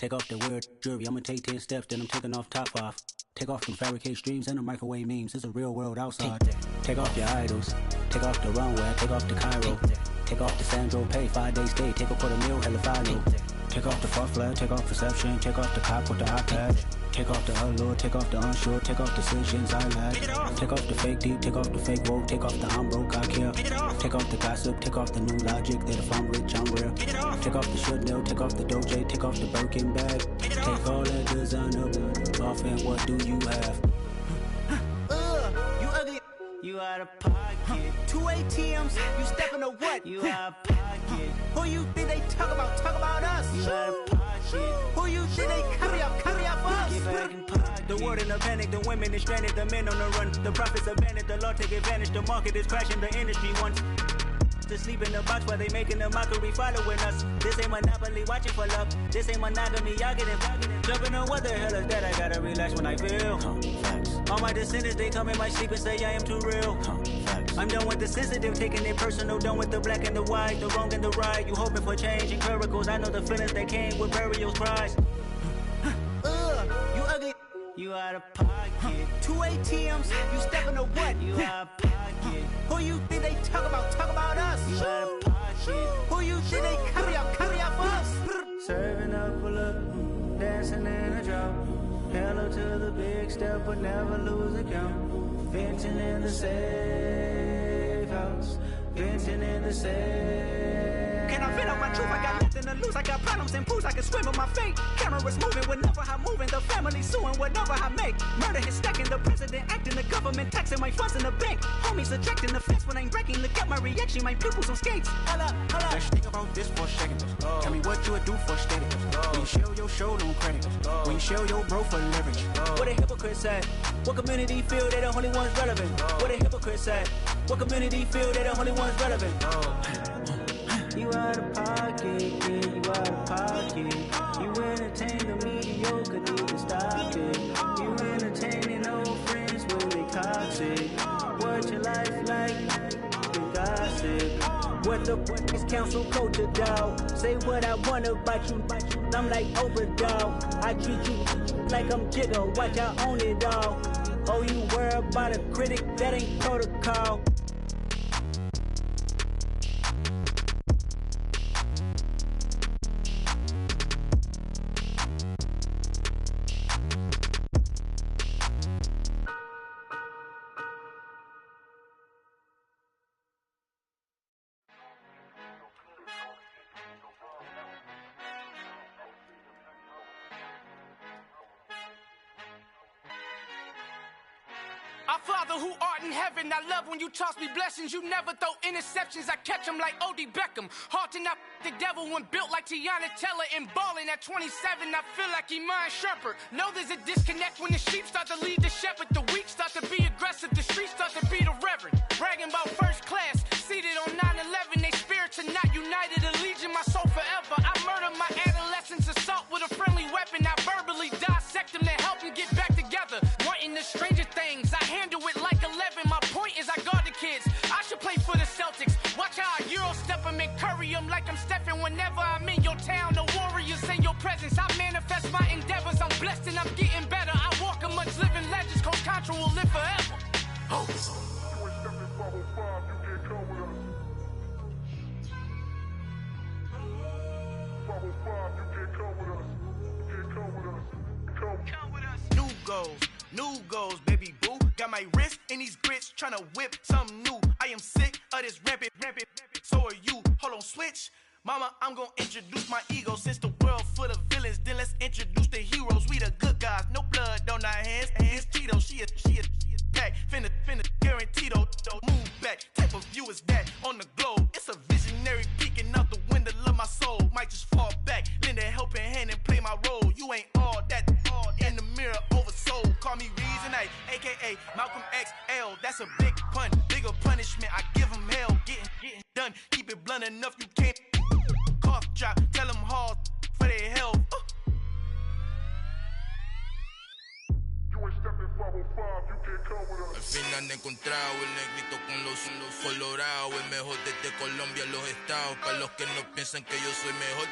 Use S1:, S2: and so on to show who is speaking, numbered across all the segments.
S1: Take off the weird jewelry, I'ma take 10 steps, then I'm taking off top off. Take off them fabricate streams and the microwave memes, it's a real world outside. Take off your idols, take off the runway, take off the Cairo. Take off the Sandro Pay, 5 days stay, take off for the meal, hella final. Take off the fuffler, take off perception, take off the cop with the iPad. Take off the allure, take off the unsure, take off decisions I lack. Take off the fake deep, take off the fake woke, take off the I'm broke, I care. Take off the gossip, take off the new logic, that if I'm rich, I'm real. Take off the Chanel, take off the Doja, take off the Birkin bag. Take all that designer off and what do you have?
S2: You ugly, you out of pocket. 2 ATMs, you stepping to what? You out of pocket. Who you think they talk about us? You out of pocket. Who you think they carry up us? Get back in pocket. The world in a panic, the women is stranded, the men on the run. The profits abandoned, the law take advantage, the market is crashing, the industry wants to sleep in the box while they making a mockery following us. This ain't Monopoly, watching for love. This ain't monogamy, y'all get it. Jumping on what the hell is that? I gotta relax when I feel. All my descendants, they come in my sleep and say I am too real. I'm done with the sensitive, taking it personal. Done with the black and the white, the wrong and the right. You hoping for change and miracles. I know the feelings that came with burial cries. You ugly, you out of pocket. 2 ATMs, you stepping to what? You out of pocket. Who you think they talk about us? You out of pocket. Who you think they carry up us? Serving up a look, dancing in a drop. Hello to the big step, but never lose a count. Venting in the safe house. Venting in the safe. Can I vent out my truth? I got nothing to lose. I got problems and booze. I can swim with my fate. Cameras moving whenever I'm moving. The family suing whatever I make. Murder is stacking. The president acting. The government taxing my funds in the bank. Homies subtracting the fence when I'm breaking. Look at my reaction. My pupils on skates. Hold up.
S3: Let's think about this for a second. Tell me what you would do for steady. When you show your show, no credit. When you show your bro for leverage.
S2: What a hypocrite said. What community feel they the only ones relevant? What a hypocrite said. What community feel they the only ones relevant? You out of pocket, yeah, you out of pocket. You entertain the mediocre, need to stop it. You entertaining old friends when they toxic. What your life like? You gossip. What the fuck is council culture, dog? Say what I want about you, I'm like overdog. I treat you like I'm Jigga, watch I own it all. Oh, you worry about a critic, that ain't protocol.
S4: Our Father who art in heaven, I love when you toss me blessings. You never throw interceptions, I catch them like O.D. Beckham. Hard to not the devil when built like Tiana Teller and balling at 27. I feel like Iman Shumpert. Know there's a disconnect when the sheep start to lead the shepherd. The weak start to be aggressive, the streets start to be the reverend. Bragging about first class, seated on 9/11. They spirits are not united, a legion, my soul forever. I murder my adolescence, assault with a friendly weapon. I verbally dissect them to help them get back together. Wanting the stranger things, I handle it like 11. My point is I guard the kids. I should play for the Celtics. Watch how I Euro step them and curry them like I'm Stephen. Whenever I'm in your town, the Warriors in your presence. I manifest my endeavors. I'm blessed and I'm getting better. I walk amongst living legends. Coach Contra will live forever. Oh.
S5: New goals, baby boo. Got my wrist in these grits, tryna whip something new. I am sick of this rampant. So are you. Hold on, switch. Mama, I'm gonna introduce my ego. Since the world full of villains, then let's introduce the heroes. We the good guys, no blood on our hands. It's Cheeto, she a pack. Finna, guaranteed, move back. Type of view is that on the globe? It's a visionary peeking out the window of my soul. Might just fall back, lend a helping hand and play my role. You ain't all that in the mirror oversold. Call me Reason A, aka Malcolm XL. That's a big pun, bigger punishment. I give him hell, getting done. Keep it blunt enough, you can't cough drop. Tell them hard for their health. You ain't
S6: Al final he encontrado el negrito con los colorados, el mejor desde Colombia a los estados. Para los que no piensan que yo soy mejor,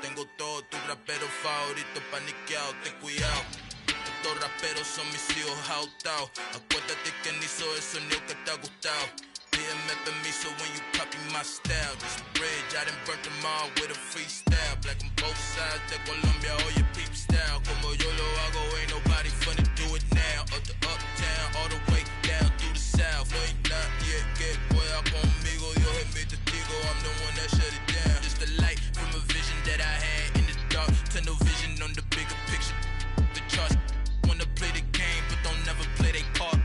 S6: tengo todos tus raperos favoritos paniqueados, ten cuidado. Estos raperos son mis hijos adoptados. Acuérdate quién hizo el sonido que te ha gustado. Pídeme permiso when you copy my style. This bridge, I done burnt them all with a freestyle. Black on both sides de Colombia, oye peep style. Como yo lo hago, ain't nobody finna do it now. Up to uptown, all the way down through the south. No ain't not yet, que pueda conmigo. Dios es mi testigo, I'm the one that shut it down. Just a light from a vision that I had in the dark. Tunnel vision on the bigger picture. The charts wanna play the game, but don't never play their part.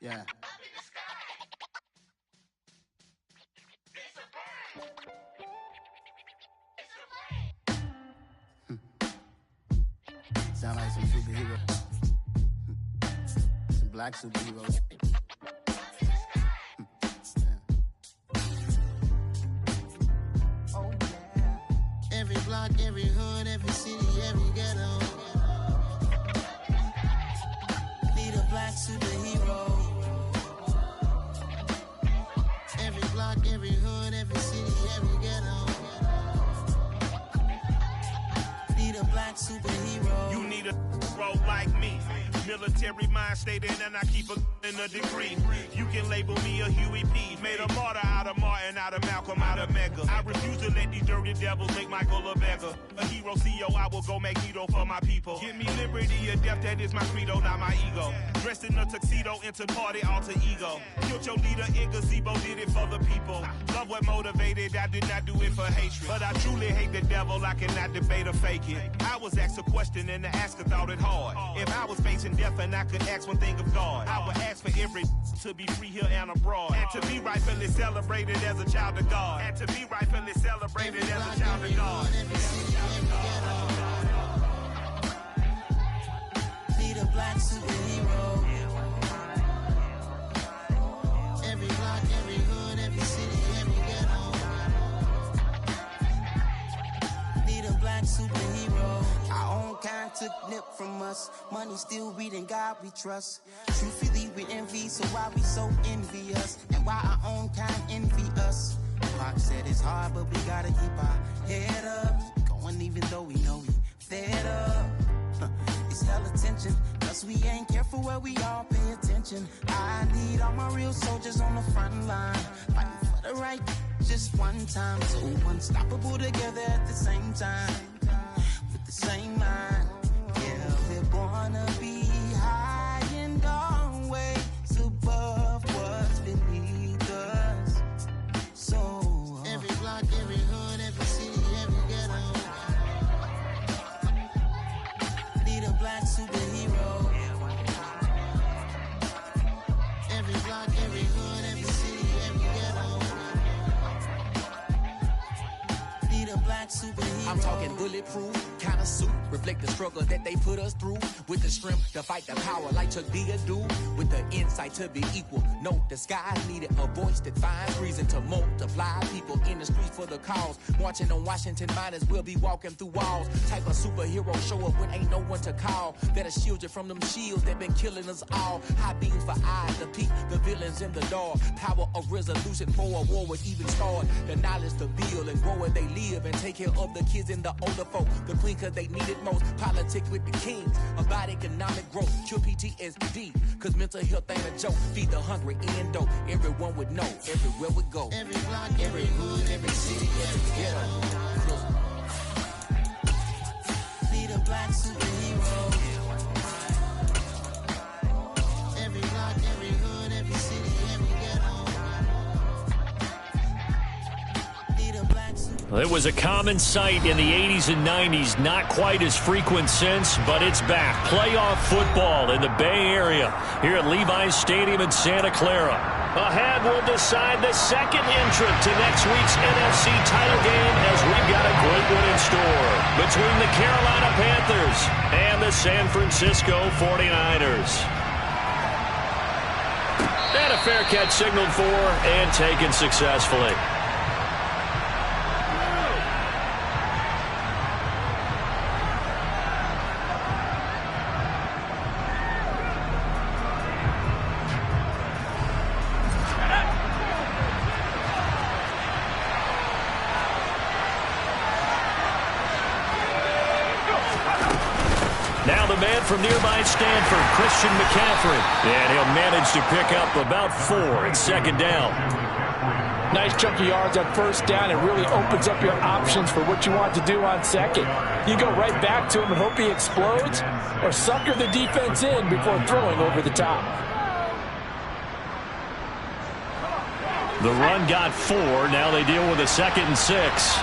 S3: Yeah. Sound like some superheroes. Some black superheroes. Oh yeah. Every block, every hood, every city, every ghetto. Need a black superhero. Every block, every hood, every city, every ghetto. Need a black superhero.
S7: You need a role like me. Military mind stated, and I keep in a degree. You can label me a Huey P. Made a martyr out of Martin, out of Malcolm, out of Mega. I refuse to let these dirty devils make Michael a beggar. A hero CEO, I will go Magneto for my people. Give me liberty or death, that is my credo, not my ego. Dressed in a tuxedo, into party, alter ego. Killed your leader in gazebo, did it for the people. Love what motivated, I did not do it for hatred. But I truly hate the devil, I cannot debate or fake it. I was asked a question and the asker thought it hard. If I was facing death and I could ask one thing of God, I would ask for every to be free here and abroad. And to be rightfully celebrated as a child of God. And to be rightfully celebrated as a child of God.
S3: Need a black superhero. Every block, every hood, every city, every ghetto. Need a black superhero. Our own kind took nip from us. Money still reading God we trust. Truthfully we envy, so why we so envious? And why our own kind envy us? Pac said it's hard, but we gotta keep our head up. Going even though we know we fed up. It's hell attention, cause we ain't careful where we all pay attention. I need all my real soldiers on the front line, fighting for the right just one time. So unstoppable together at the same time, with the same mind. Yeah, we're gonna be high and always above what's beneath us. So every block, every hood, every city, every ghetto. Need a black superhero. Every block, every hood, every city, every ghetto. Need a black superhero.
S8: I'm talking bulletproof kind of suit, reflect the struggle that they put us through. With the strength to fight the power like Chuck D do. With the insight to be equal. Note the sky needed a voice that finds reason to multiply. People in the streets for the cause. Marching on Washington miners will be walking through walls. Type of superhero show up when ain't no one to call. That'll shield you from them shields that been killing us all. High beams for eyes to peek the villains in the dark. Power of resolution for a war would even start. The knowledge to build and grow where they live and take care of the kids and the older folk. The queen cause they need it most. Politics with the kings. About economic growth. Cure PTSD. Cause mental health ain't a joke. Feed the hungry and dope. Everyone would know. Everywhere we go.
S3: Every block, every hood, every city, every ghetto. Need a black superhero. Every block, every hood, every city, every ghetto. Need a black superhero.
S9: It was a common sight in the 80s and 90s, not quite as frequent since, but it's back. Playoff football in the Bay Area here at Levi's Stadium in Santa Clara. Ahead, we'll decide the second entrant to next week's NFC title game as we've got a great one in store between the Carolina Panthers and the San Francisco 49ers. And a fair catch signaled for and taken successfully. Now the man from nearby Stanford, Christian McCaffrey. And he'll manage to pick up about 4 at second down.
S10: Nice chunky yards on first down. It really opens up your options for what you want to do on second. You go right back to him and hope he explodes, or sucker the defense in before throwing over the top.
S9: The run got 4. Now they deal with a 2nd and 6.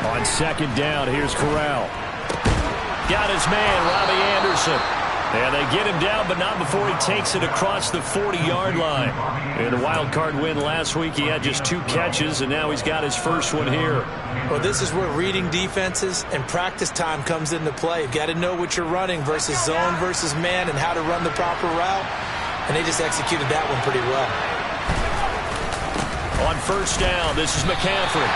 S9: On second down, here's Corral. Got his man, Robbie Anderson. And they get him down, but not before he takes it across the 40-yard line. In a wild card win last week, he had just 2 catches, and now he's got his first one here.
S10: Well, this is where reading defenses and practice time comes into play. You've got to know what you're running versus zone versus man and how to run the proper route. And they just executed that one pretty well.
S9: On first down, this is McCaffrey.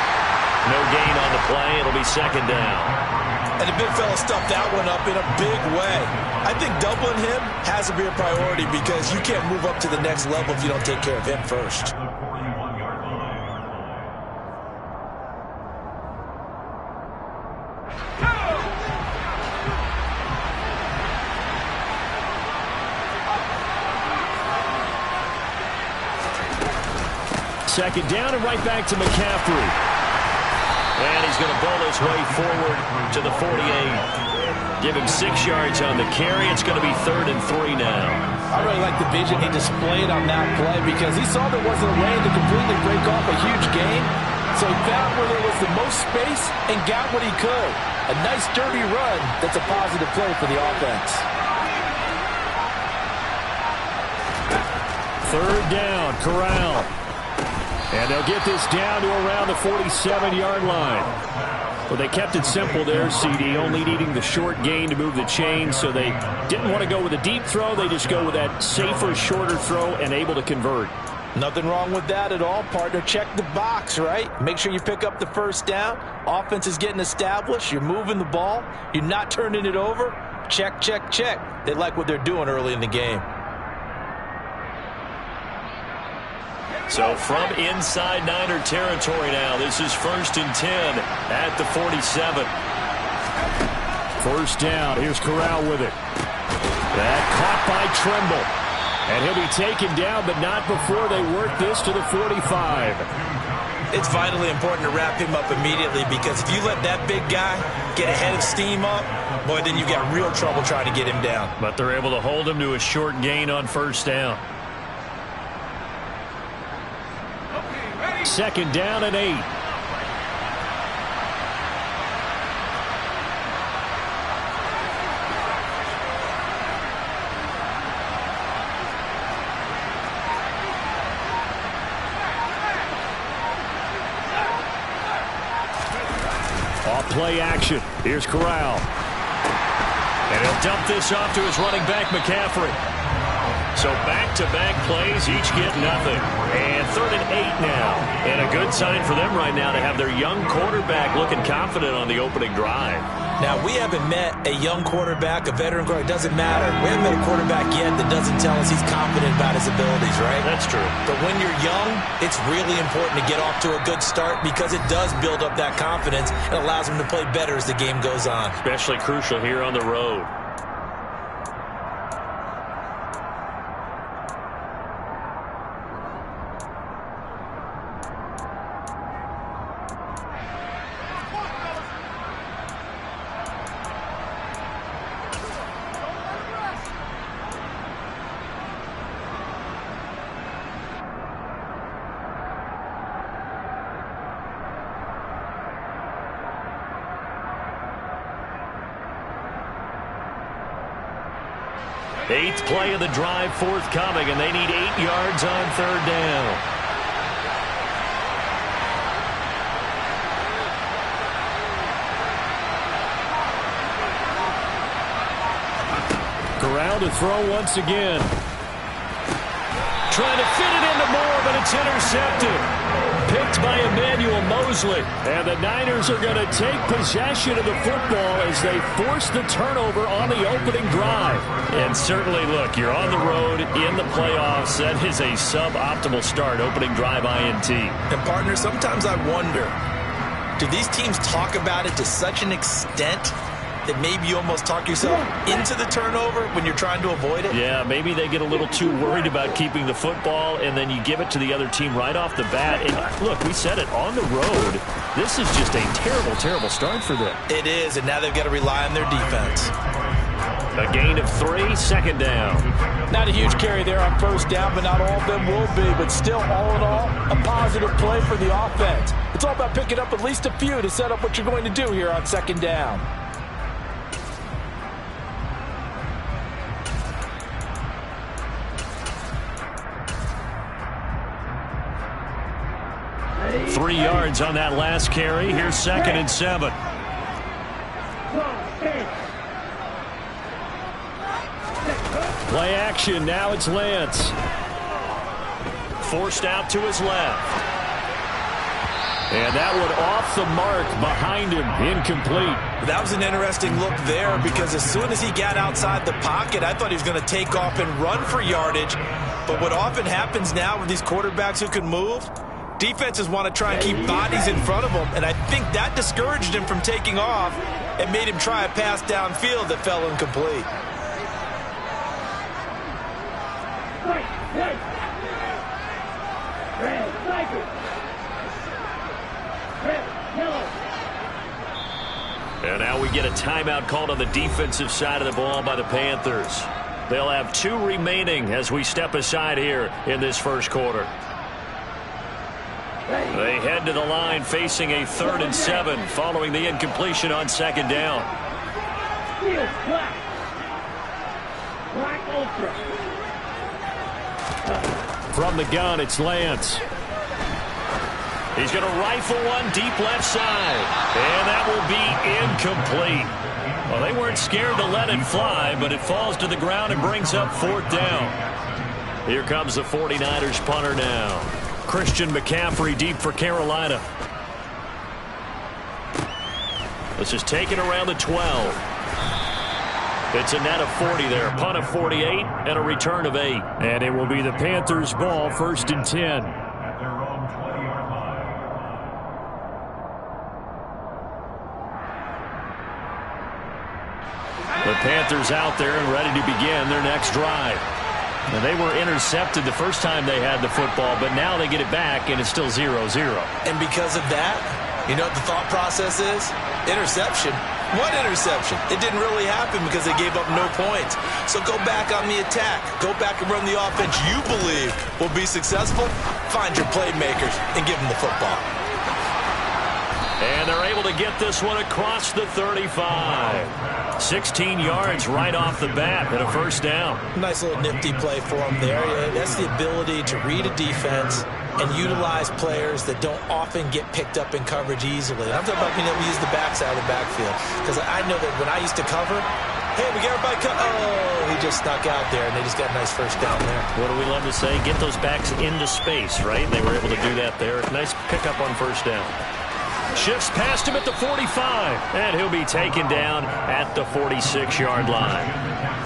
S9: No gain on the play. It'll be second down.
S10: And the big fella stuffed that one up in a big way. I think doubling him has to be a priority because you can't move up to the next level if you don't take care of him first.
S9: Second down and right back to McCaffrey. And he's going to bowl his way forward to the 48. Give him 6 yards on the carry. It's going to be 3rd and 3 now.
S10: I really like the vision he displayed on that play because he saw there wasn't a lane to completely break off a huge gain. So he found where there was the most space and got what he could. A nice, dirty run that's a positive play for the offense.
S9: 3rd down, Corral. And they'll get this down to around the 47-yard line. Well, they kept it simple there, CD, only needing the short gain to move the chain, so they didn't want to go with a deep throw. They just go with that safer, shorter throw and able to convert.
S10: Nothing wrong with that at all, partner. Check the box, right? Make sure you pick up the first down. Offense is getting established. You're moving the ball. You're not turning it over. Check, check, check. They like what they're doing early in the game.
S9: So from inside Niner territory now, this is 1st and 10 at the 47. First down, here's Corral with it. That caught by Trimble. And he'll be taken down, but not before they work this to the 45.
S10: It's vitally important to wrap him up immediately because if you let that big guy get a head of steam up, boy, then you've got real trouble trying to get him down.
S9: But they're able to hold him to a short gain on first down. 2nd down and 8. Off play action. Here's Corral. And he'll dump this off to his running back, McCaffrey. So back-to-back plays, each get nothing. And 3rd and 8 now. And a good sign for them right now to have their young quarterback looking confident on the opening drive.
S10: Now, we haven't met a young quarterback, a veteran quarterback. It doesn't matter. We haven't met a quarterback yet that doesn't tell us he's confident about his abilities, right?
S9: That's true.
S10: But when you're young, it's really important to get off to a good start because it does build up that confidence and allows him to play better as the game goes on.
S9: Especially crucial here on the road. Eighth play of the drive forthcoming, and they need 8 yards on 3rd down. Corral to throw once again. Trying to fit it into Moore, but it's intercepted. picked by Emmanuel Mosley. And the Niners are going to take possession of the football as they force the turnover on the opening drive. And certainly, look, you're on the road in the playoffs. That is a suboptimal start, opening drive INT.
S10: And, partner, sometimes I wonder, do these teams talk about it to such an extent that maybe you almost talk yourself into the turnover when you're trying to avoid it?
S9: Yeah, maybe they get a little too worried about keeping the football, and then you give it to the other team right off the bat. And look, we said it, on the road, this is just a terrible, terrible start for them.
S10: It is, and now they've got to rely on their defense.
S9: A gain of 3, second down.
S10: Not a huge carry there on first down, but not all of them will be. But still, all in all, a positive play for the offense. It's all about picking up at least a few to set up what you're going to do here on second down.
S9: Three yards on that last carry. Here's 2nd and 7. Play action. Now it's Lance. Forced out to his left. And that one off the mark behind him. Incomplete.
S10: That was an interesting look there because as soon as he got outside the pocket, I thought he was going to take off and run for yardage. But what often happens now with these quarterbacks who can move, defenses want to try and keep bodies in front of them, and I think that discouraged him from taking off and made him try a pass downfield that fell incomplete.
S9: And now we get a timeout called on the defensive side of the ball by the Panthers. They'll have 2 remaining as we step aside here in this first quarter. They head to the line facing a 3rd and 7 following the incompletion on second down. From the gun, it's Lance. He's going to rifle one deep left side. And that will be incomplete. Well, they weren't scared to let it fly, but it falls to the ground and brings up 4th down. Here comes the 49ers punter now. Christian McCaffrey deep for Carolina. This is taken around the 12. It's a net of 40 there. Punt of 48 and a return of 8. And it will be the Panthers' ball, 1st and 10. The Panthers out there and ready to begin their next drive. And they were intercepted the first time they had the football, but now they get it back, and it's still 0-0.
S10: And because of that, you know what the thought process is? Interception. What interception? It didn't really happen because they gave up no points. So go back on the attack. Go back and run the offense you believe will be successful. Find your playmakers and give them the football.
S9: And they're able to get this one across the 35. 16 yards right off the bat and a 1st down.
S10: Nice little nifty play for him there. That's the ability to read a defense and utilize players that don't often get picked up in coverage easily. I'm talking about being able to use the backside of the backfield. Because I know that when I used to cover, hey, we got everybody cut. Oh, he just stuck out there, and they just got a nice 1st down there.
S9: What do we love to say? Get those backs into space, right? They were able to do that there. Nice pickup on 1st down. Shifts past him at the 45, and he'll be taken down at the 46-yard line.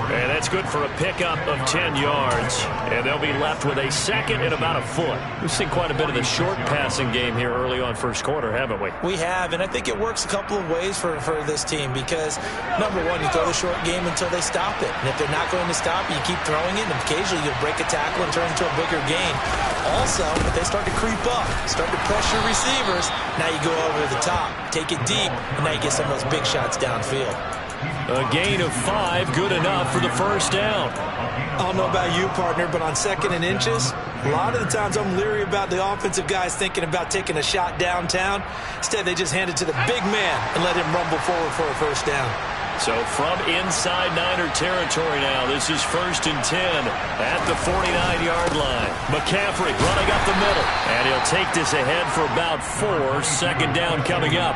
S9: And that's good for a pickup of 10 yards, and they'll be left with a 2nd and about a foot. We've seen quite a bit of the short passing game here early on first quarter, haven't we?
S10: We have, and I think it works a couple of ways for this team because, number one, you throw the short game until they stop it. And if they're not going to stop it, you keep throwing it, and occasionally you'll break a tackle and turn into a bigger gain. Also, if they start to creep up, start to pressure receivers, now you go over the top, take it deep, and now you get some of those big shots downfield.
S9: A gain of 5, good enough for the 1st down.
S10: I don't know about you, partner, but on 2nd and inches, a lot of the times I'm leery about the offensive guys thinking about taking a shot downtown. Instead, they just hand it to the big man and let him rumble forward for a 1st down.
S9: So from inside Niner territory now, this is 1st and 10 at the 49-yard line. McCaffrey running up the middle, and he'll take this ahead for about 4. 2nd down coming up.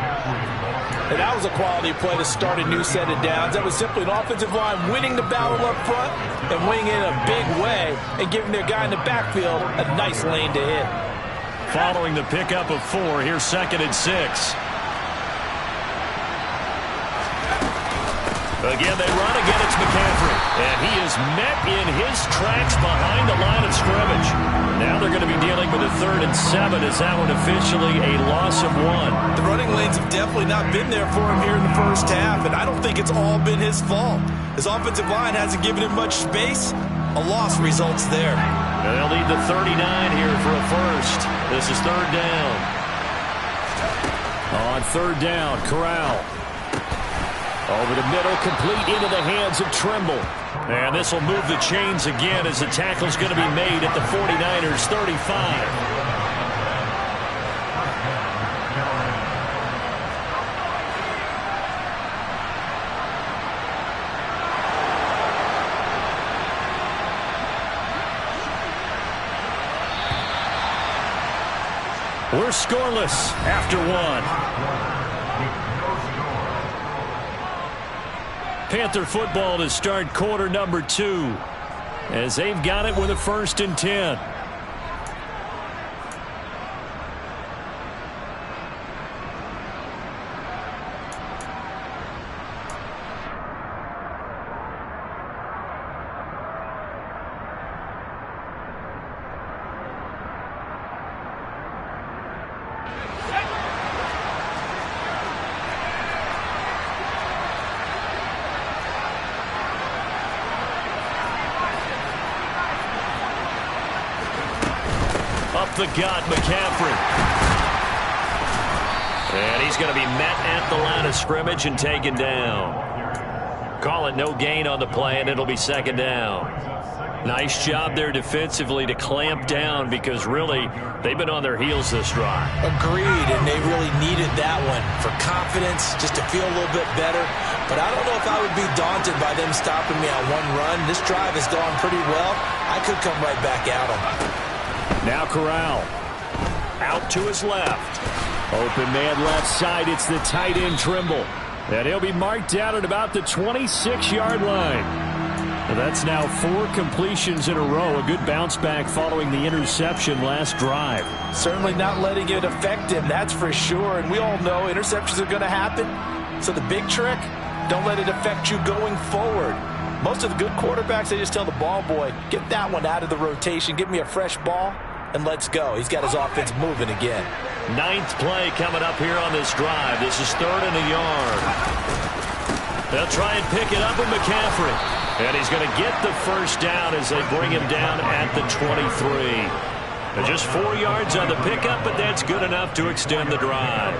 S10: And that was a quality play to start a new set of downs. That was simply an offensive line winning the battle up front and winning in a big way and giving their guy in the backfield a nice lane to hit.
S9: following the pickup of 4. Here's 2nd and 6. Again, they run. Again, it's McCaffrey. And he is met in his tracks behind the line of scrimmage. Now they're going to be dealing with a 3rd and 7. Is that one officially a loss of 1?
S10: The running lanes have definitely not been there for him here in the first half, and I don't think it's all been his fault. His offensive line hasn't given him much space. A loss results there.
S9: And they'll need the 39 here for a first. This is 3rd down. On 3rd down, Corral. Over the middle, complete into the hands of Trimble. And this will move the chains again as the tackle's going to be made at the 49ers' 35. We're scoreless after 1. Panther football to start quarter number 2 as they've got it with a 1st and 10. The gut, McCaffrey. And he's going to be met at the line of scrimmage and taken down. Call it no gain on the play, and it'll be 2nd down. Nice job there defensively to clamp down because really they've been on their heels this drive.
S10: Agreed, and they really needed that one for confidence, just to feel a little bit better. But I don't know if I would be daunted by them stopping me on one run. This drive has gone pretty well. I could come right back at them.
S9: Now Corral out to his left. Open man left side. It's the tight end Trimble. And he'll be marked out at about the 26-yard line. Well, that's now 4 completions in a row. A good bounce back following the interception last drive.
S10: Certainly not letting it affect him, that's for sure. And we all know interceptions are going to happen. So the big trick, don't let it affect you going forward. Most of the good quarterbacks, they just tell the ball boy, get that one out of the rotation, give me a fresh ball, and let's go. He's got his offense moving again.
S9: 9th play coming up here on this drive. This is 3rd and a yard. They'll try and pick it up with McCaffrey. And he's going to get the 1st down as they bring him down at the 23. Just 4 yards on the pickup, but that's good enough to extend the drive.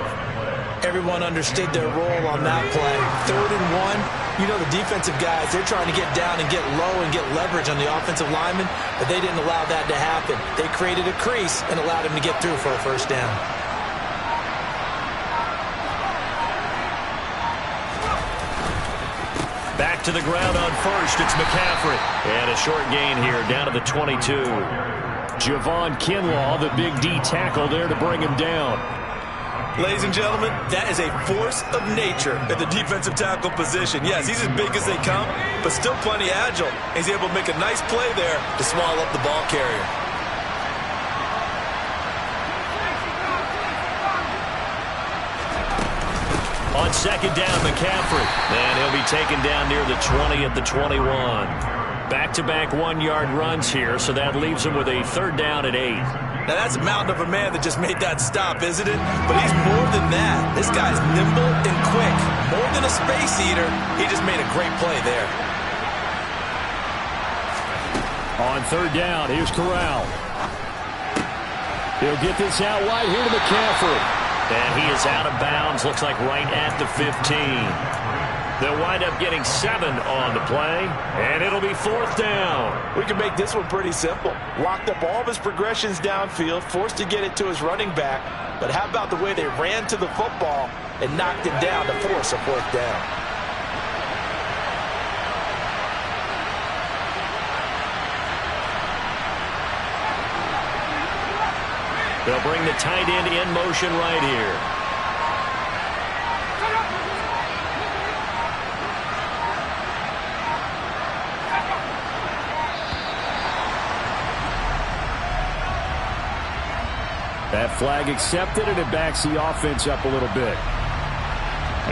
S10: Everyone understood their role on that play. 3rd and 1. You know the defensive guys, they're trying to get down and get low and get leverage on the offensive lineman, but they didn't allow that to happen. They created a crease and allowed him to get through for a 1st down.
S9: Back to the ground on 1st. It's McCaffrey. And a short gain here down to the 22. Javon Kinlaw, the big D tackle there to bring him down.
S10: Ladies and gentlemen, that is a force of nature at the defensive tackle position. Yes, he's as big as they come, but still plenty agile. He's able to make a nice play there to swallow up the ball carrier.
S9: On 2nd down, McCaffrey. And he'll be taken down near the 20 at the 21. Back-to-back 1-yard runs here, so that leaves him with a 3rd down at 8.
S10: Now, that's a mountain of a man that just made that stop, isn't it? But he's more than that. This guy's nimble and quick. More than a space eater, he just made a great play there.
S9: On 3rd down, here's Corral. He'll get this out wide here to McCaffrey. And he is out of bounds, looks like right at the 15. They'll wind up getting 7 on the play, and it'll be 4th down.
S10: We can make this one pretty simple. Locked up all of his progressions downfield, forced to get it to his running back. But how about the way they ran to the football and knocked him down to force a 4th down?
S9: They'll bring the tight end in motion right here. That flag accepted, and it backs the offense up a little bit.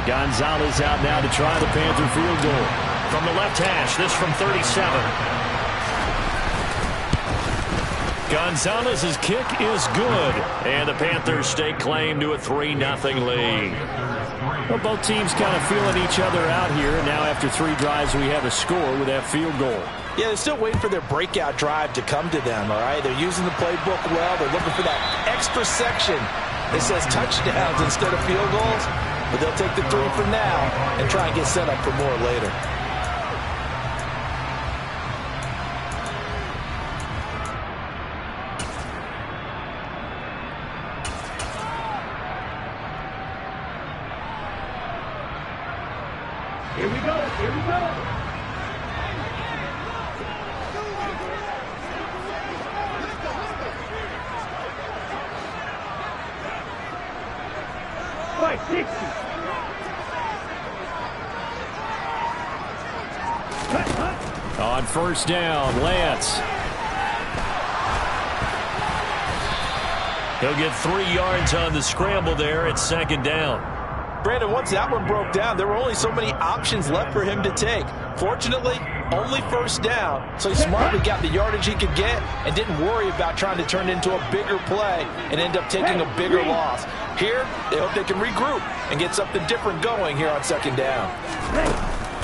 S9: Gonzalez out now to try the Panther field goal. From the left hash, this from 37. Gonzalez's kick is good, and the Panthers stake claim to a 3-0 lead. Well, both teams kind of feeling each other out here, and now after 3 drives, we have a score with that field goal.
S10: Yeah, they're still waiting for their breakout drive to come to them, all right? They're using the playbook well. They're looking for that extra section that says touchdowns instead of field goals, but they'll take the 3 for now and try and get set up for more later.
S11: Here we go. Here we go. Right, 60.
S9: On first down, Lance. He'll get 3 yards on the scramble there at second down.
S10: Brandon, once that one broke down, there were only so many options left for him to take. Fortunately, only first down, so he smartly got the yardage he could get and didn't worry about trying to turn it into a bigger play and end up taking a bigger loss. Here, they hope they can regroup and get something different going here on second down.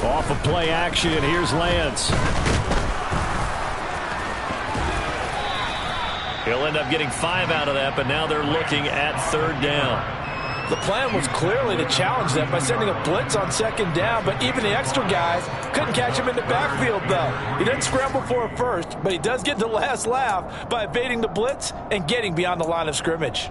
S9: Off of play action, here's Lance. He'll end up getting 5 out of that, but now they're looking at third down.
S10: The plan was clearly to challenge them by sending a blitz on second down, but even the extra guys couldn't catch him in the backfield, though. He didn't scramble for it first, but he does get the last laugh by evading the blitz and getting beyond the line of scrimmage.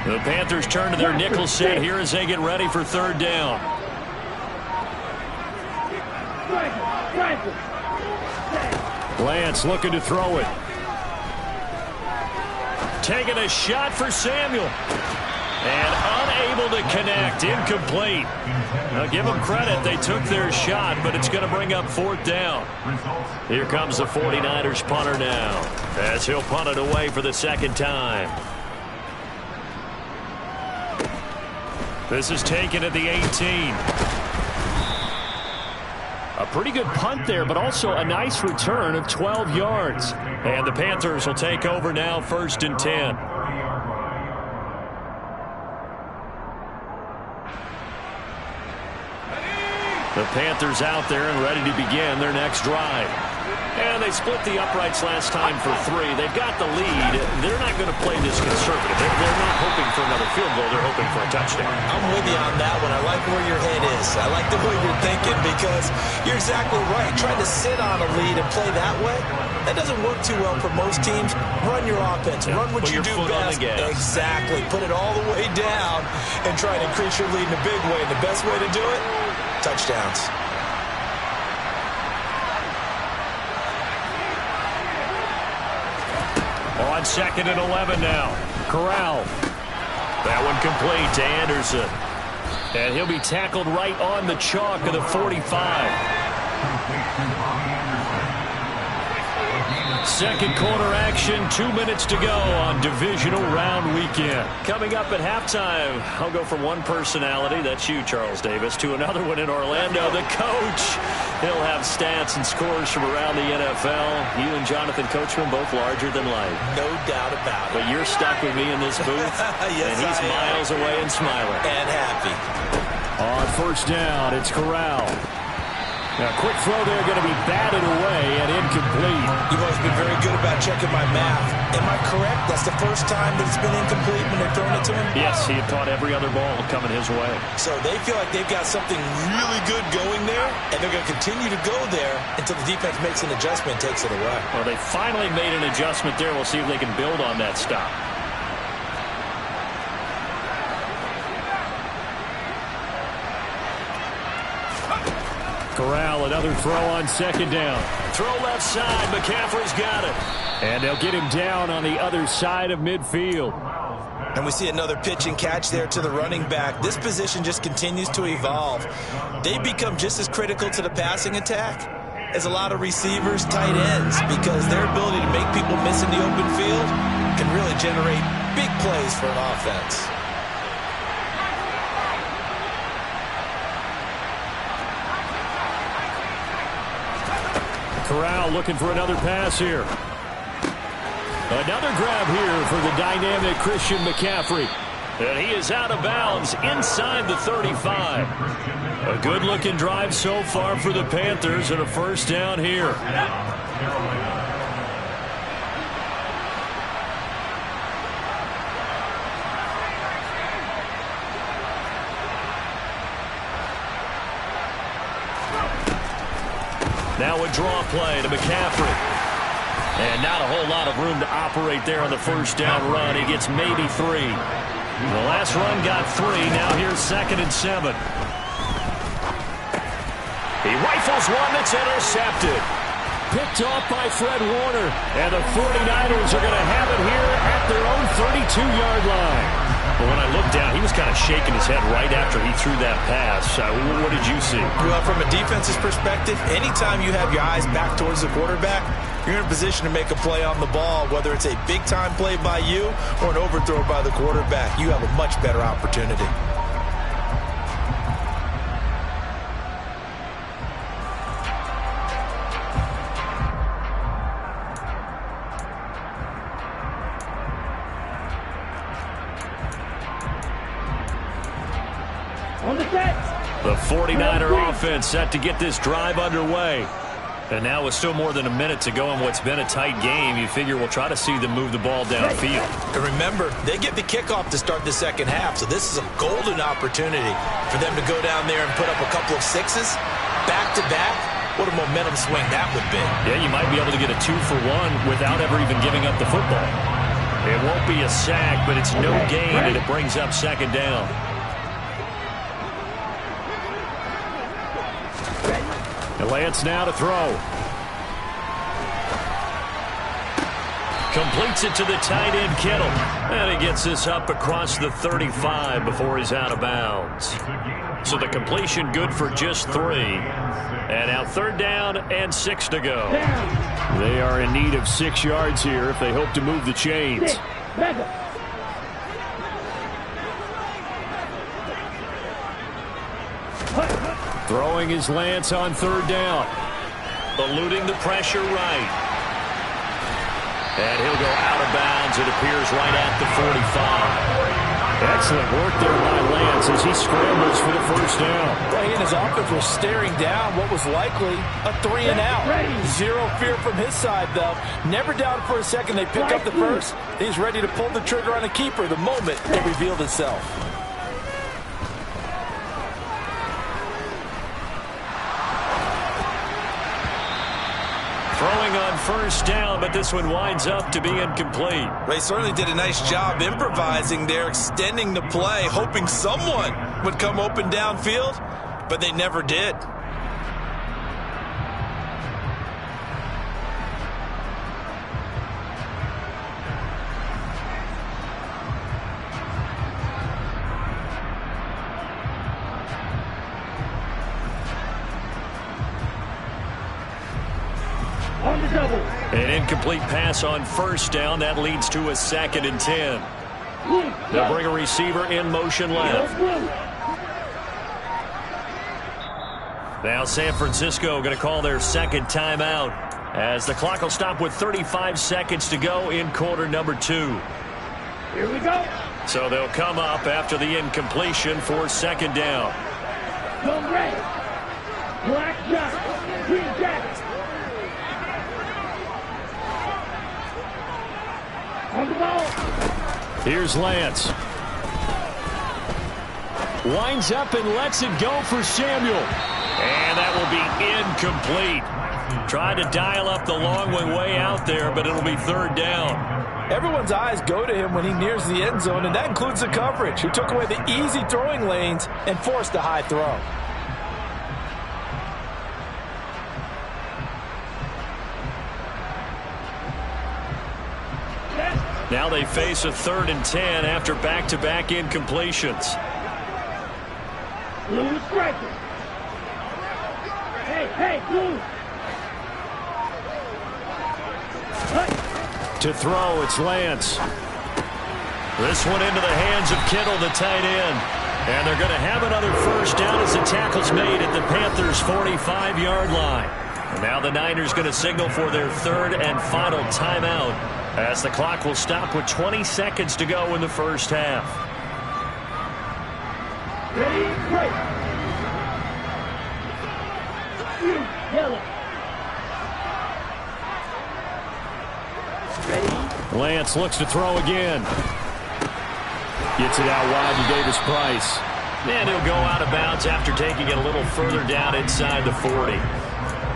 S9: The Panthers turn to their nickel set here as they get ready for third down. Lance looking to throw it. Taking a shot for Samuel. And unable to connect. Incomplete. Now give them credit. They took their shot, but it's going to bring up fourth down. Here comes the 49ers punter now, as he'll punt it away for the second time. This is taken at the 18. A pretty good punt there, but also a nice return of 12 yards. And the Panthers will take over now, 1st and 10. The Panthers out there and ready to begin their next drive. And they split the uprights last time for 3. They've got the lead. They're not going to play this conservative. They're not hoping for another field goal. They're hoping for a touchdown.
S12: I'm with you on that one. I like where your head is. I like the way you're thinking because you're exactly right. Trying to sit on a lead and play that way, that doesn't work too well for most teams. Run your offense. Run what you do best. Exactly. Put it all the way down and try to increase your lead in a big way. And the best way to do it, touchdowns.
S9: On 2nd and 11 now. Corral. That one complete to Anderson. And he'll be tackled right on the chalk of the 45. Second quarter action, 2 minutes to go on divisional round weekend. Coming up at halftime, I'll go from one personality, that's you, Charles Davis, to another one in Orlando, the coach. He'll have stats and scores from around the NFL. You and Jonathan Coachman both larger than life.
S12: No doubt about it.
S9: But you're stuck with me in this booth,
S12: yes,
S9: and he's miles away and smiling.
S12: And happy.
S9: On first down, it's Corral. Now, quick throw there, going to be batted away and incomplete.
S12: You've always been very good about checking my math. Am I correct? That's the first time that it's been incomplete when they've thrown it to him?
S9: Yes, he had caught every other ball coming his way.
S12: So they feel like they've got something really good going there, and they're going to continue to go there until the defense makes an adjustment and takes it away.
S9: Well, they finally made an adjustment there. We'll see if they can build on that stop. Corral, another throw on second down. Throw left side. McCaffrey's got it. And they'll get him down on the other side of midfield.
S12: And we see another pitch and catch there to the running back. This position just continues to evolve. They become just as critical to the passing attack as a lot of receivers, tight ends, because their ability to make people miss in the open field can really generate big plays for an offense.
S9: Corral looking for another pass here. Another grab here for the dynamic Christian McCaffrey. And he is out of bounds inside the 35. A good-looking drive so far for the Panthers and a first down here. Now a draw play to McCaffrey. And not a whole lot of room to operate there on the first down run. He gets maybe 3. The last run got 3. Now here's 2nd and 7. He rifles one that's intercepted. Picked off by Fred Warner. And the 49ers are going to have it here at their own 32-yard line. But when I looked down, he was kind of shaking his head right after he threw that pass. What did you see?
S12: Well, from a defense's perspective, anytime you have your eyes back towards the quarterback, you're in a position to make a play on the ball, whether it's a big-time play by you or an overthrow by the quarterback. You have a much better opportunity.
S9: The 49er offense set to get this drive underway. And now with still more than a minute to go in what's been a tight game, you figure we'll try to see them move the ball downfield.
S12: And remember, they get the kickoff to start the second half, so this is a golden opportunity for them to go down there and put up a couple of sixes back-to-back. What a momentum swing that would be.
S9: Yeah, you might be able to get a 2-for-1 without ever even giving up the football. It won't be a sack, but it's no gain, and it brings up 2nd down. And Lance now to throw. Completes it to the tight end, Kittle. And he gets this up across the 35 before he's out of bounds. So the completion good for just 3. And now 3rd down and 6 to go. They are in need of 6 yards here if they hope to move the chains. Throwing his Lance on 3rd down. Eluding the pressure right. And he'll go out of bounds. It appears right at the 45. Excellent work there by Lance as he scrambles for the first down.
S10: Well, he and his offense were staring down what was likely a 3-and-out. Zero fear from his side, though. Never doubted for a second they pick up the first. He's ready to pull the trigger on a keeper the moment it revealed itself.
S9: Throwing on first down, but this one winds up to be incomplete.
S12: They certainly did a nice job improvising there, extending the play, hoping someone would come open downfield, but they never did.
S9: An incomplete pass on first down. That leads to a 2nd and 10. They'll bring a receiver in motion left. Now San Francisco going to call their 2nd timeout as the clock will stop with 35 seconds to go in quarter number 2.
S11: Here we go.
S9: So they'll come up after the incompletion for 2nd down.
S11: Go red. Black jacket. Green jacket. On the ball.
S9: Here's Lance. Winds up and lets it go for Samuel. And that will be incomplete. Tried to dial up the long way out there, but it'll be 3rd down.
S10: Everyone's eyes go to him when he nears the end zone, and that includes the coverage, who took away the easy throwing lanes and forced a high throw.
S9: Now they face a 3rd and 10 after back-to-back incompletions.
S11: Blue striker. Hey, Blue.
S9: To throw, it's Lance. This one into the hands of Kittle, the tight end. And they're going to have another first down as the tackle's made at the Panthers' 45-yard line. And now the Niners going to signal for their 3rd and final timeout as the clock will stop with 20 seconds to go in the first half.
S11: Ready, break. Yellow.
S9: Lance looks to throw again. Gets it out wide to Davis Price. And he'll go out of bounds after taking it a little further down inside the 40.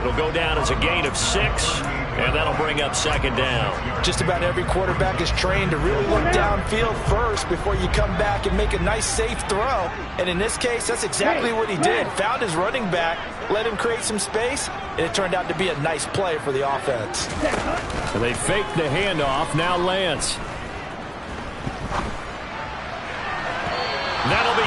S9: It'll go down as a gain of 6, and that'll bring up 2nd down.
S10: Just about every quarterback is trained to really look downfield first before you come back and make a nice, safe throw. And in this case, that's exactly what he did. Found his running back, let him create some space, and it turned out to be a nice play for the offense.
S9: And they fake the handoff. Now Lance. That'll be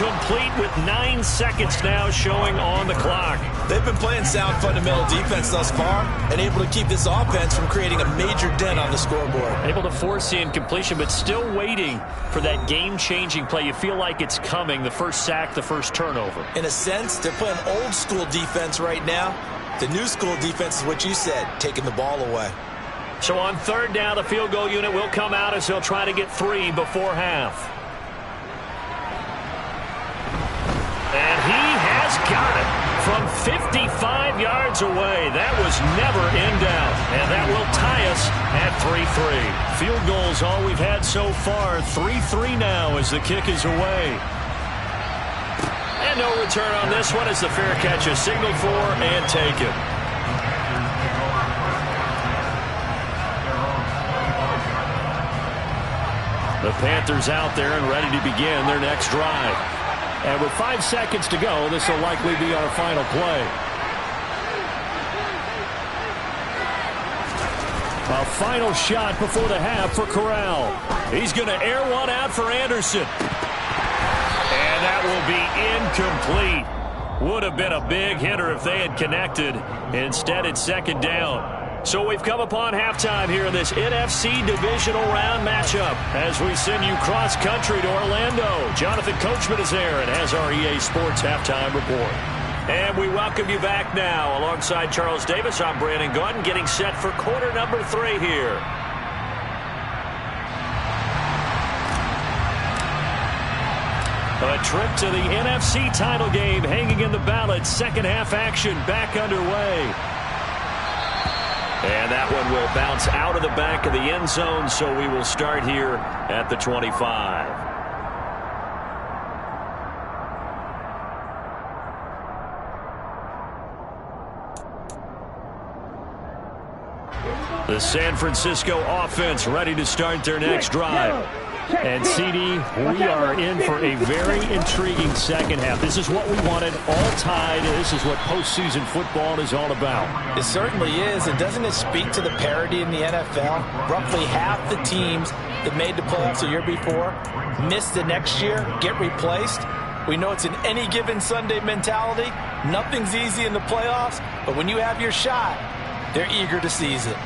S9: incomplete with 9 seconds now showing on the clock.
S12: They've been playing sound fundamental defense thus far and able to keep this offense from creating a major dent on the scoreboard.
S9: Able to force the incompletion, but still waiting for that game-changing play. You feel like it's coming, the first sack, the first turnover.
S12: In a sense, they're playing old-school defense right now. The new-school defense is what you said, taking the ball away.
S9: So on 3rd down, the field goal unit will come out as they'll try to get 3 before half. And he has got it from 55 yards away. That was never in doubt. And that will tie us at 3-3. Field goals all we've had so far. 3-3 now as the kick is away. And no return on this one as the fair catch is signaled for and taken. The Panthers out there and ready to begin their next drive. And with 5 seconds to go, this will likely be our final play. A final shot before the half for Corral. He's going to air one out for Anderson. And that will be incomplete. Would have been a big hitter if they had connected. Instead, it's 2nd down. So we've come upon halftime here in this NFC divisional round matchup as we send you cross-country to Orlando. Jonathan Coachman is there and has our EA Sports halftime report. And we welcome you back now. Alongside Charles Davis, I'm Brandon Gaudin, getting set for quarter number 3 here. A trip to the NFC title game hanging in the balance. Second half action back underway. And that one will bounce out of the back of the end zone, so we will start here at the 25. The San Francisco offense ready to start their next drive. And, CD, we are in for a very intriguing second half. This is what we wanted, all tied. This is what postseason football is all about.
S10: It certainly is. And doesn't it speak to the parity in the NFL? Roughly half the teams that made the playoffs the year before miss the next year, get replaced. We know it's an any given Sunday mentality. Nothing's easy in the playoffs, but when you have your shot, they're eager to seize it.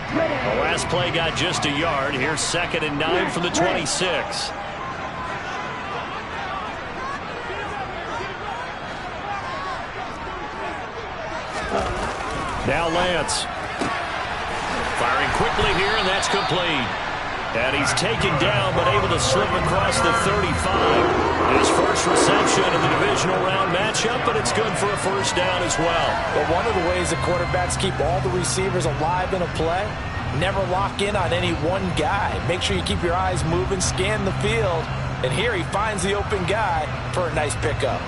S9: The last play got just a yard. Here's 2nd and 9 from the 26. Now Lance. Firing quickly here, and that's complete. And he's taken down, but able to slip across the 35. His first reception in the divisional round matchup, but it's good for a first down as well.
S10: But one of the ways that quarterbacks keep all the receivers alive in a play, never lock in on any one guy. Make sure you keep your eyes moving, scan the field. And here he finds the open guy for a nice pickup.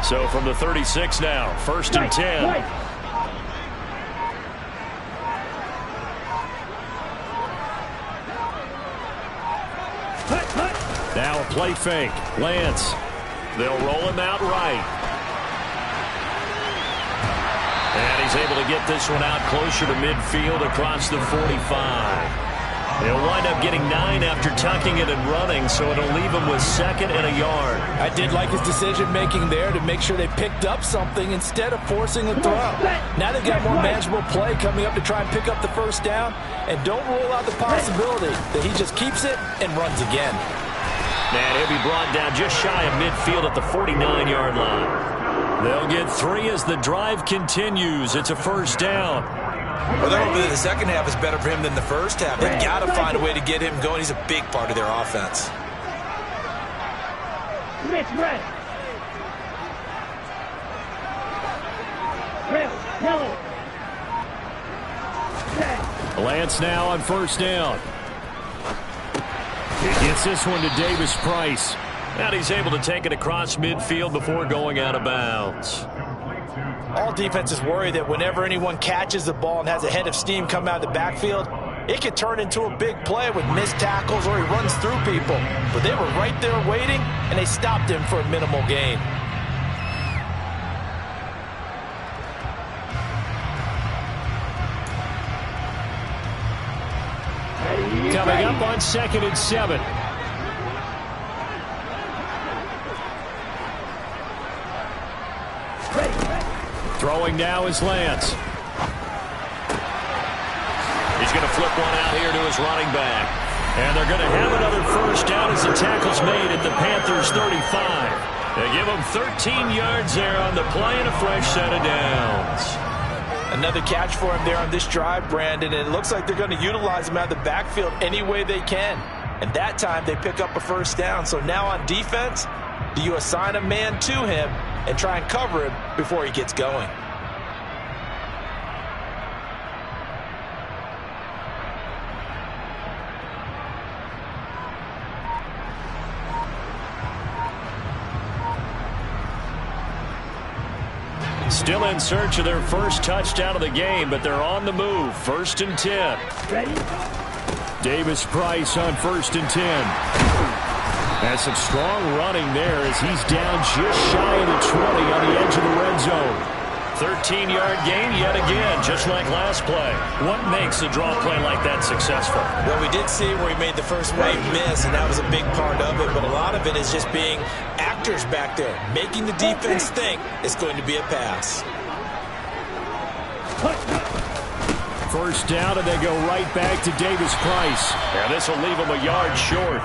S9: So from the 36 now, 1st and 10. Now a play fake. Lance. They'll roll him out right. And he's able to get this one out closer to midfield across the 45. He'll wind up getting 9 after tucking it and running, so it'll leave him with 2nd and a yard.
S10: I did like his decision-making there to make sure they picked up something instead of forcing a throw. Now they've got more manageable play coming up to try and pick up the first down, and don't rule out the possibility that he just keeps it and runs again.
S9: And he'll be brought down just shy of midfield at the 49-yard line. They'll get 3 as the drive continues. It's a first down.
S12: Well, they're hoping that the second half is better for him than the first half. They've got to find a way to get him going. He's a big part of their offense.
S11: Mitch, red. Yellow.
S9: Lance now on first down. He gets this one to Davis Price. And he's able to take it across midfield before going out of bounds.
S10: All defenses worry that whenever anyone catches the ball and has a head of steam come out of the backfield, it could turn into a big play with missed tackles or he runs through people. But they were right there waiting, and they stopped him for a minimal gain.
S9: Coming up on 2nd and 7. Throwing now is Lance. He's going to flip one out here to his running back. And they're going to have another first down as the tackle's made at the Panthers' 35. They give them 13 yards there on the play and a fresh set of downs.
S10: Another catch for him there on this drive, Brandon, and it looks like they're going to utilize him out of the backfield any way they can. And that time they pick up a first down. So now on defense, do you assign a man to him and try and cover him before he gets going?
S9: Still in search of their first touchdown of the game, but they're on the move. 1st and 10.
S11: Ready?
S9: Davis Price on 1st and 10. And some strong running there as he's down just shy of the 20 on the edge of the red zone. 13-yard gain yet again, just like last play. What makes a draw play like that successful?
S12: Well, we did see where he made the first wave miss, and that was a big part of it, but a lot of it is just being actors back there, making the defense think it's going to be a pass.
S9: First down, and they go right back to Davis Price. And this will leave him a yard short.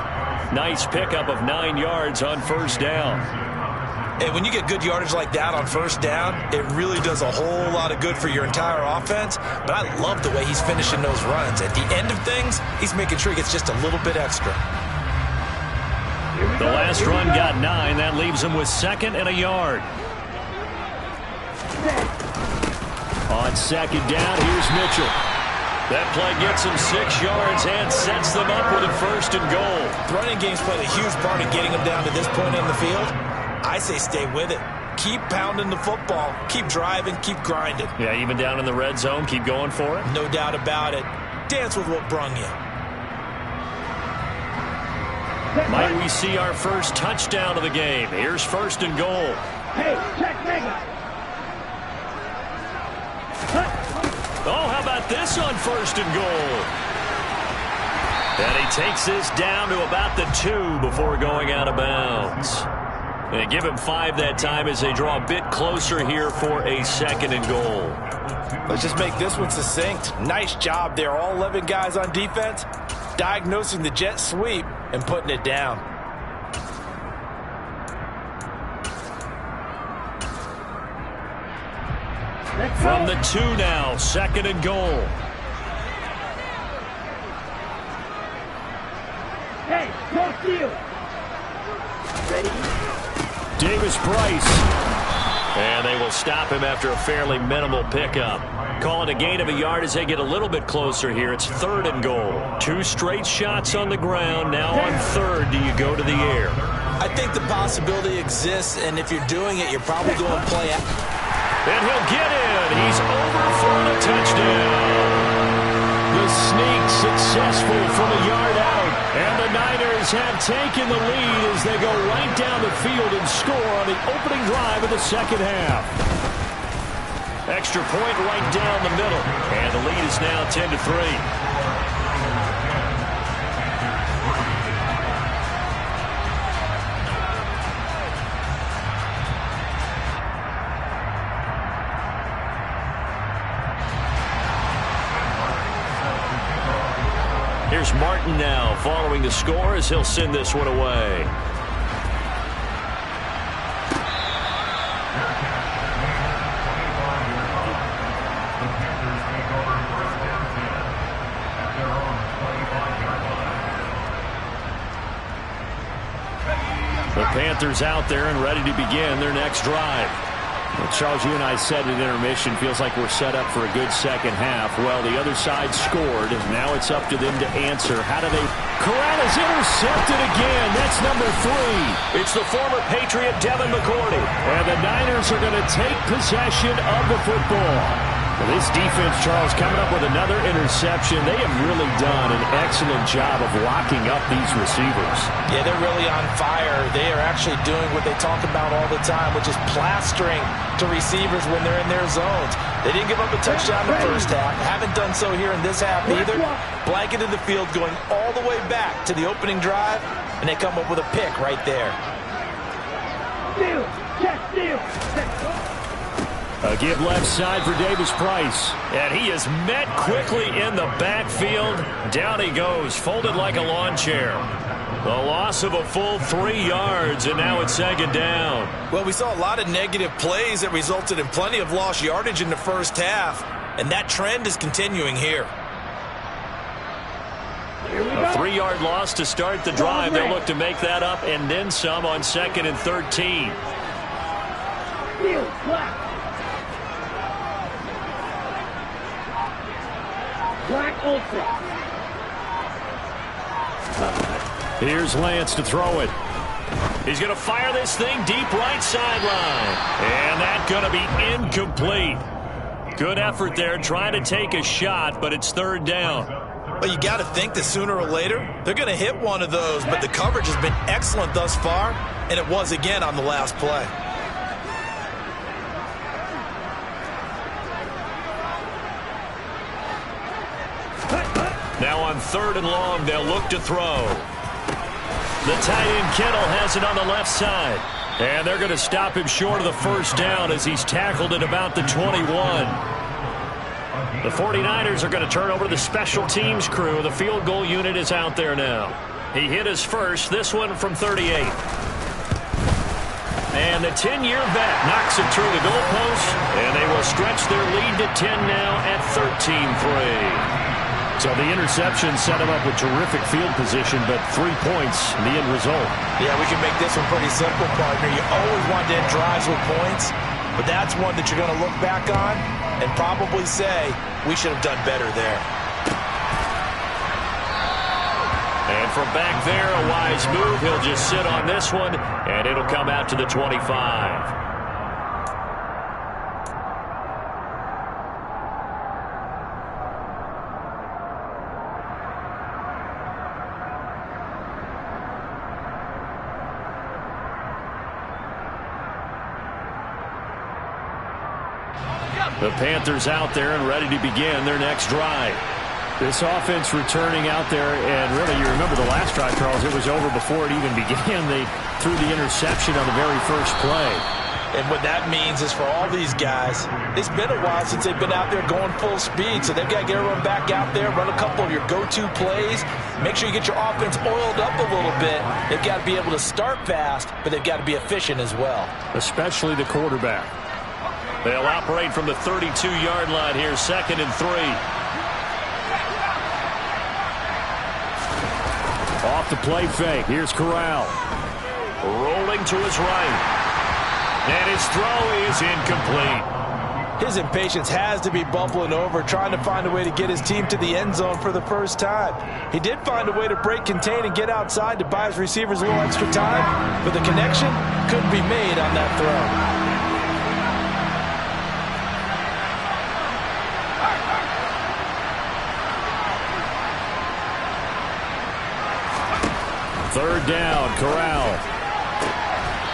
S9: Nice pickup of 9 yards on first down.
S12: And when you get good yardage like that on first down, it really does a whole lot of good for your entire offense. But I love the way he's finishing those runs. At the end of things, he's making sure he gets just a little bit extra.
S9: The last run got 9. That leaves him with 2nd and a yard. On 2nd down, here's Mitchell. That play gets him 6 yards and sets them up with a 1st and goal.
S12: The running game's played a huge part in getting them down to this point on the field. I say stay with it. Keep pounding the football. Keep driving. Keep grinding.
S9: Yeah, even down in the red zone, keep going for it.
S12: No doubt about it. Dance with what brung you.
S9: Might we see our first touchdown of the game? Here's 1st and goal.
S11: Hey, check Mega.
S9: Oh, how about this on 1st and goal? And he takes this down to about the 2 before going out of bounds. They give him 5 that time as they draw a bit closer here for a 2nd and goal.
S10: Let's just make this one succinct. Nice job there. All 11 guys on defense diagnosing the jet sweep and putting it down.
S9: From the 2 now, 2nd and goal.
S11: Hey, go steal. Ready?
S9: Davis Price. And they will stop him after a fairly minimal pickup. Call it a gain of a yard as they get a little bit closer here. It's 3rd and goal. 2 straight shots on the ground. Now on 3rd, do you go to the air?
S12: I think the possibility exists, and if you're doing it, you're probably going to play out.
S9: And he'll get in. He's over for a touchdown. The sneak successful from a yard out. And the Niners have taken the lead as they go right down the field and score on the opening drive of the second half. Extra point right down the middle. And the lead is now 10-3. Here's Martin now following the score as he'll send this one away. The Panthers out there and ready to begin their next drive. Well, Charles, you and I said at intermission, feels like we're set up for a good second half. Well, the other side scored. Now it's up to them to answer. How do they... Corral is intercepted again. That's number 3. It's the former Patriot Devin McCourty. And the Niners are going to take possession of the football. Well, this defense, Charles, coming up with another interception. They have really done an excellent job of locking up these receivers.
S10: Yeah, they're really on fire. They are actually doing what they talk about all the time, which is plastering to receivers when they're in their zones. They didn't give up a touchdown in the first half. Haven't done so here in this half either. Blanketed the field going all the way back to the opening drive, and they come up with a pick right there.
S11: Steal! Check steal!
S9: A give left side for Davis Price. And he is met quickly in the backfield. Down he goes, folded like a lawn chair. The loss of a full 3 yards, and now it's second down.
S12: Well, we saw a lot of negative plays that resulted in plenty of lost yardage in the first half, and that trend is continuing here.
S9: A 3-yard loss to start the drive. They'll look to make that up and then some on 2nd and 13.
S11: Black Ultra.
S9: Here's Lance to throw it. He's going to fire this thing deep right sideline. And that's going to be incomplete. Good effort there trying to take a shot, but it's 3rd down.
S12: Well, you got to think that sooner or later they're going to hit one of those, but the coverage has been excellent thus far, and it was again on the last play.
S9: Now on 3rd and long, they'll look to throw. The tight end Kittle has it on the left side. And they're going to stop him short of the 1st down as he's tackled at about the 21. The 49ers are going to turn over to the special teams crew. The field goal unit is out there now. He hit his first, this one from 38. And the 10-year vet knocks it through the goalpost, and they will stretch their lead to 10 now at 13-3. So the interception set him up with terrific field position, but 3 points in the end result.
S10: Yeah, we can make this one pretty simple, partner. You always want to end drives with points, but that's one that you're going to look back on and probably say, we should have done better there.
S9: And from back there, a wise move. He'll just sit on this one, and it'll come out to the 25. The Panthers out there and ready to begin their next drive. This offense returning out there, and really, you remember the last drive, Charles, it was over before it even began. They threw the interception on the very first play.
S10: And what that means is for all these guys, it's been a while since they've been out there going full speed, so they've got to get everyone back out there, run a couple of your go-to plays, make sure you get your offense oiled up a little bit. They've got to be able to start fast, but they've got to be efficient as well. Especially the quarterback.
S9: They'll operate from the 32-yard line here, 2nd and 3. Off the play fake. Here's Corral. Rolling to his right. And his throw is incomplete.
S10: His impatience has to be bubbling over, trying to find a way to get his team to the end zone for the first time. He did find a way to break contain and get outside to buy his receivers a little extra time, but the connection couldn't be made on that throw.
S9: Third down, Corral.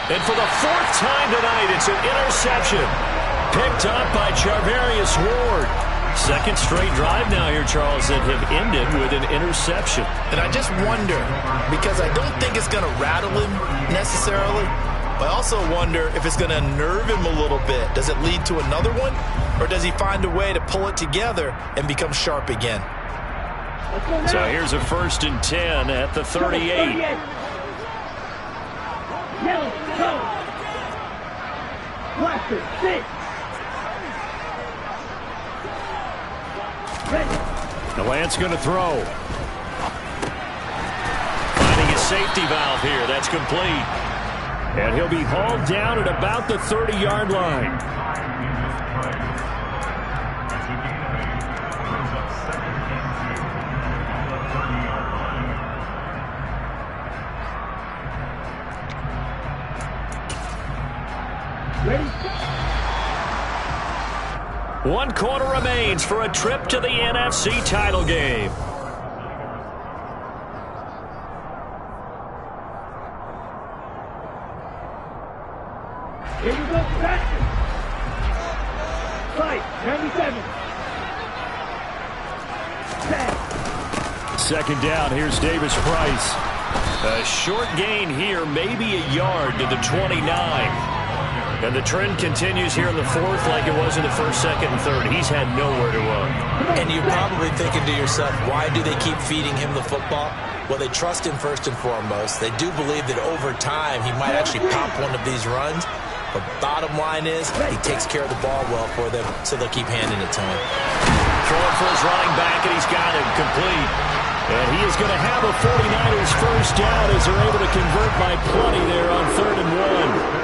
S9: And for the fourth time tonight, it's an interception. Picked up by Charvarius Ward. Second straight drive now here, Charles, that have ended with an interception.
S10: And I just wonder, because I don't think it's going to rattle him necessarily, but I also wonder if it's going to unnerve him a little bit. Does it lead to another one? Or does he find a way to pull it together and become sharp again?
S9: So here's a 1st and 10 at the 38.
S11: Yellow, go. Blaster, sit.
S9: The Lance going to throw. Finding his safety valve here. That's complete. And he'll be hauled down at about the 30-yard line.
S11: Ready?
S9: 1 quarter remains for a trip to the NFC title game.
S11: Here we go, Patrick. Fight, 97. 10.
S9: Second down, here's Davis Price. A short gain here, maybe a yard to the 29. And the trend continues here in the fourth like it was in the first, second, and third. He's had nowhere to run.
S12: And you're probably thinking to yourself, why do they keep feeding him the football? Well, they trust him first and foremost. They do believe that over time he might actually pop one of these runs. But bottom line is he takes care of the ball well for them, so they'll keep handing it to him.
S9: Throwing for his running back, and he's got him complete. And he is going to have a 49ers first down as they're able to convert by plenty there on 3rd and 1.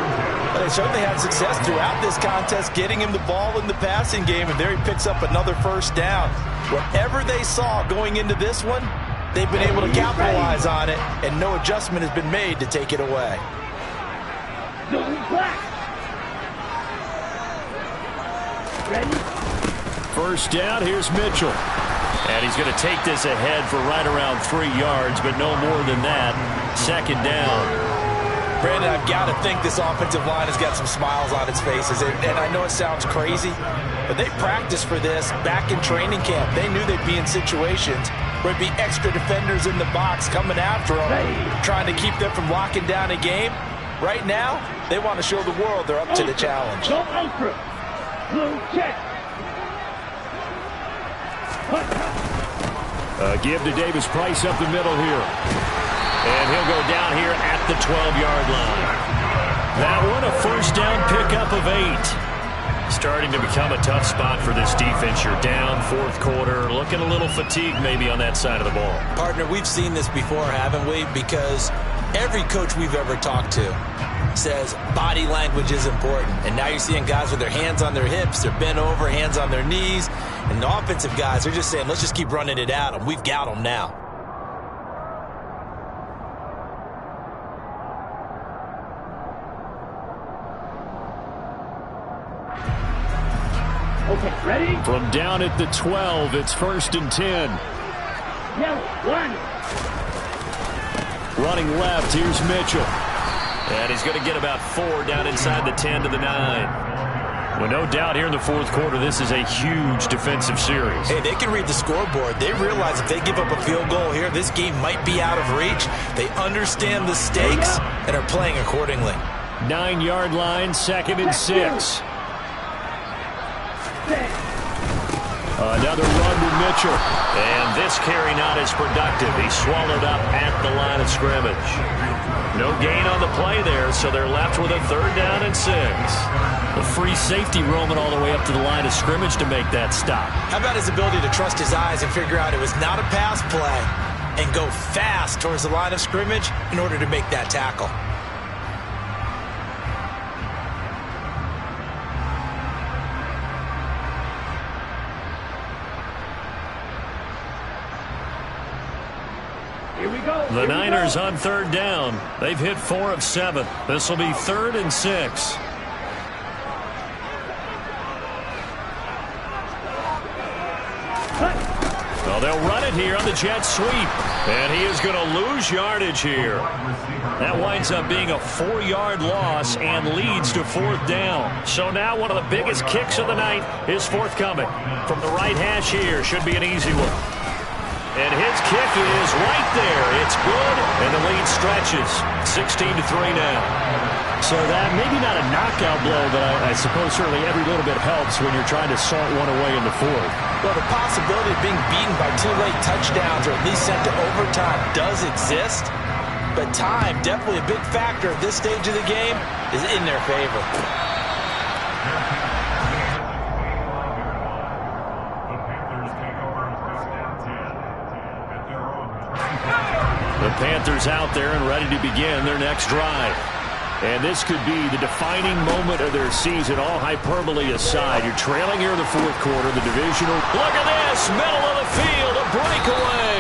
S10: They certainly had success throughout this contest, getting him the ball in the passing game, and there he picks up another first down. Whatever they saw going into this one, they've been able to capitalize on it, and no adjustment has been made to take it away.
S11: Ready?
S9: First down, here's Mitchell. And he's going to take this ahead for right around 3 yards, but no more than that. Second down.
S10: Brandon, I've got to think this offensive line has got some smiles on its faces. And I know it sounds crazy, but they practiced for this back in training camp. They knew they'd be in situations where it'd be extra defenders in the box coming after them, trying to keep them from locking down a game. Right now, they want to show the world they're up to the challenge.
S11: Go ultra. Blue check.
S9: Give to Davis Price up the middle here. And he'll go down here at the 12-yard line. That one, a first down pickup of 8. Starting to become a tough spot for this defense. You're down, fourth quarter, looking a little fatigued maybe on that side of the ball.
S12: Partner, we've seen this before, haven't we? Because every coach we've ever talked to says body language is important. And now you're seeing guys with their hands on their hips, they're bent over, hands on their knees. And the offensive guys, they're just saying, let's just keep running it at them. We've got them now.
S11: Okay, ready?
S9: From down at the 12, it's 1st and 10.
S11: Yellow, 1.
S9: Running left, here's Mitchell. And he's going to get about 4 down inside the 10 to the 9. Well, no doubt here in the fourth quarter, this is a huge defensive series.
S12: Hey, they can read the scoreboard. They realize if they give up a field goal here, this game might be out of reach. They understand the stakes and are playing accordingly.
S9: 9-yard line, 2nd and 6. Another run with Mitchell. And this carry not as productive. He swallowed up at the line of scrimmage. No gain on the play there, so they're left with a 3rd down and 6. The free safety roaming all the way up to the line of scrimmage to make that stop.
S12: How about his ability to trust his eyes and figure out it was not a pass play and go fast towards the line of scrimmage in order to make that tackle?
S9: The Niners on 3rd down. They've hit 4 of 7. This will be 3rd and 6. Well, they'll run it here on the jet sweep. And he is going to lose yardage here. That winds up being a 4-yard loss and leads to fourth down. So now one of the biggest kicks of the night is forthcoming. From the right hash here, should be an easy one. And his kick is right there. It's good, and the lead stretches. 16-3 now.
S13: So that maybe not a knockout blow, but I suppose certainly every little bit helps when you're trying to salt one away in the fourth.
S10: Well, the possibility of being beaten by 2 late touchdowns or at least sent to overtime does exist. But time, definitely a big factor at this stage of the game, is in their favor.
S9: The Panthers out there and ready to begin their next drive. And this could be the defining moment of their season, all hyperbole aside. You're trailing here in the fourth quarter, the divisional. Look at this, middle of the field, a breakaway.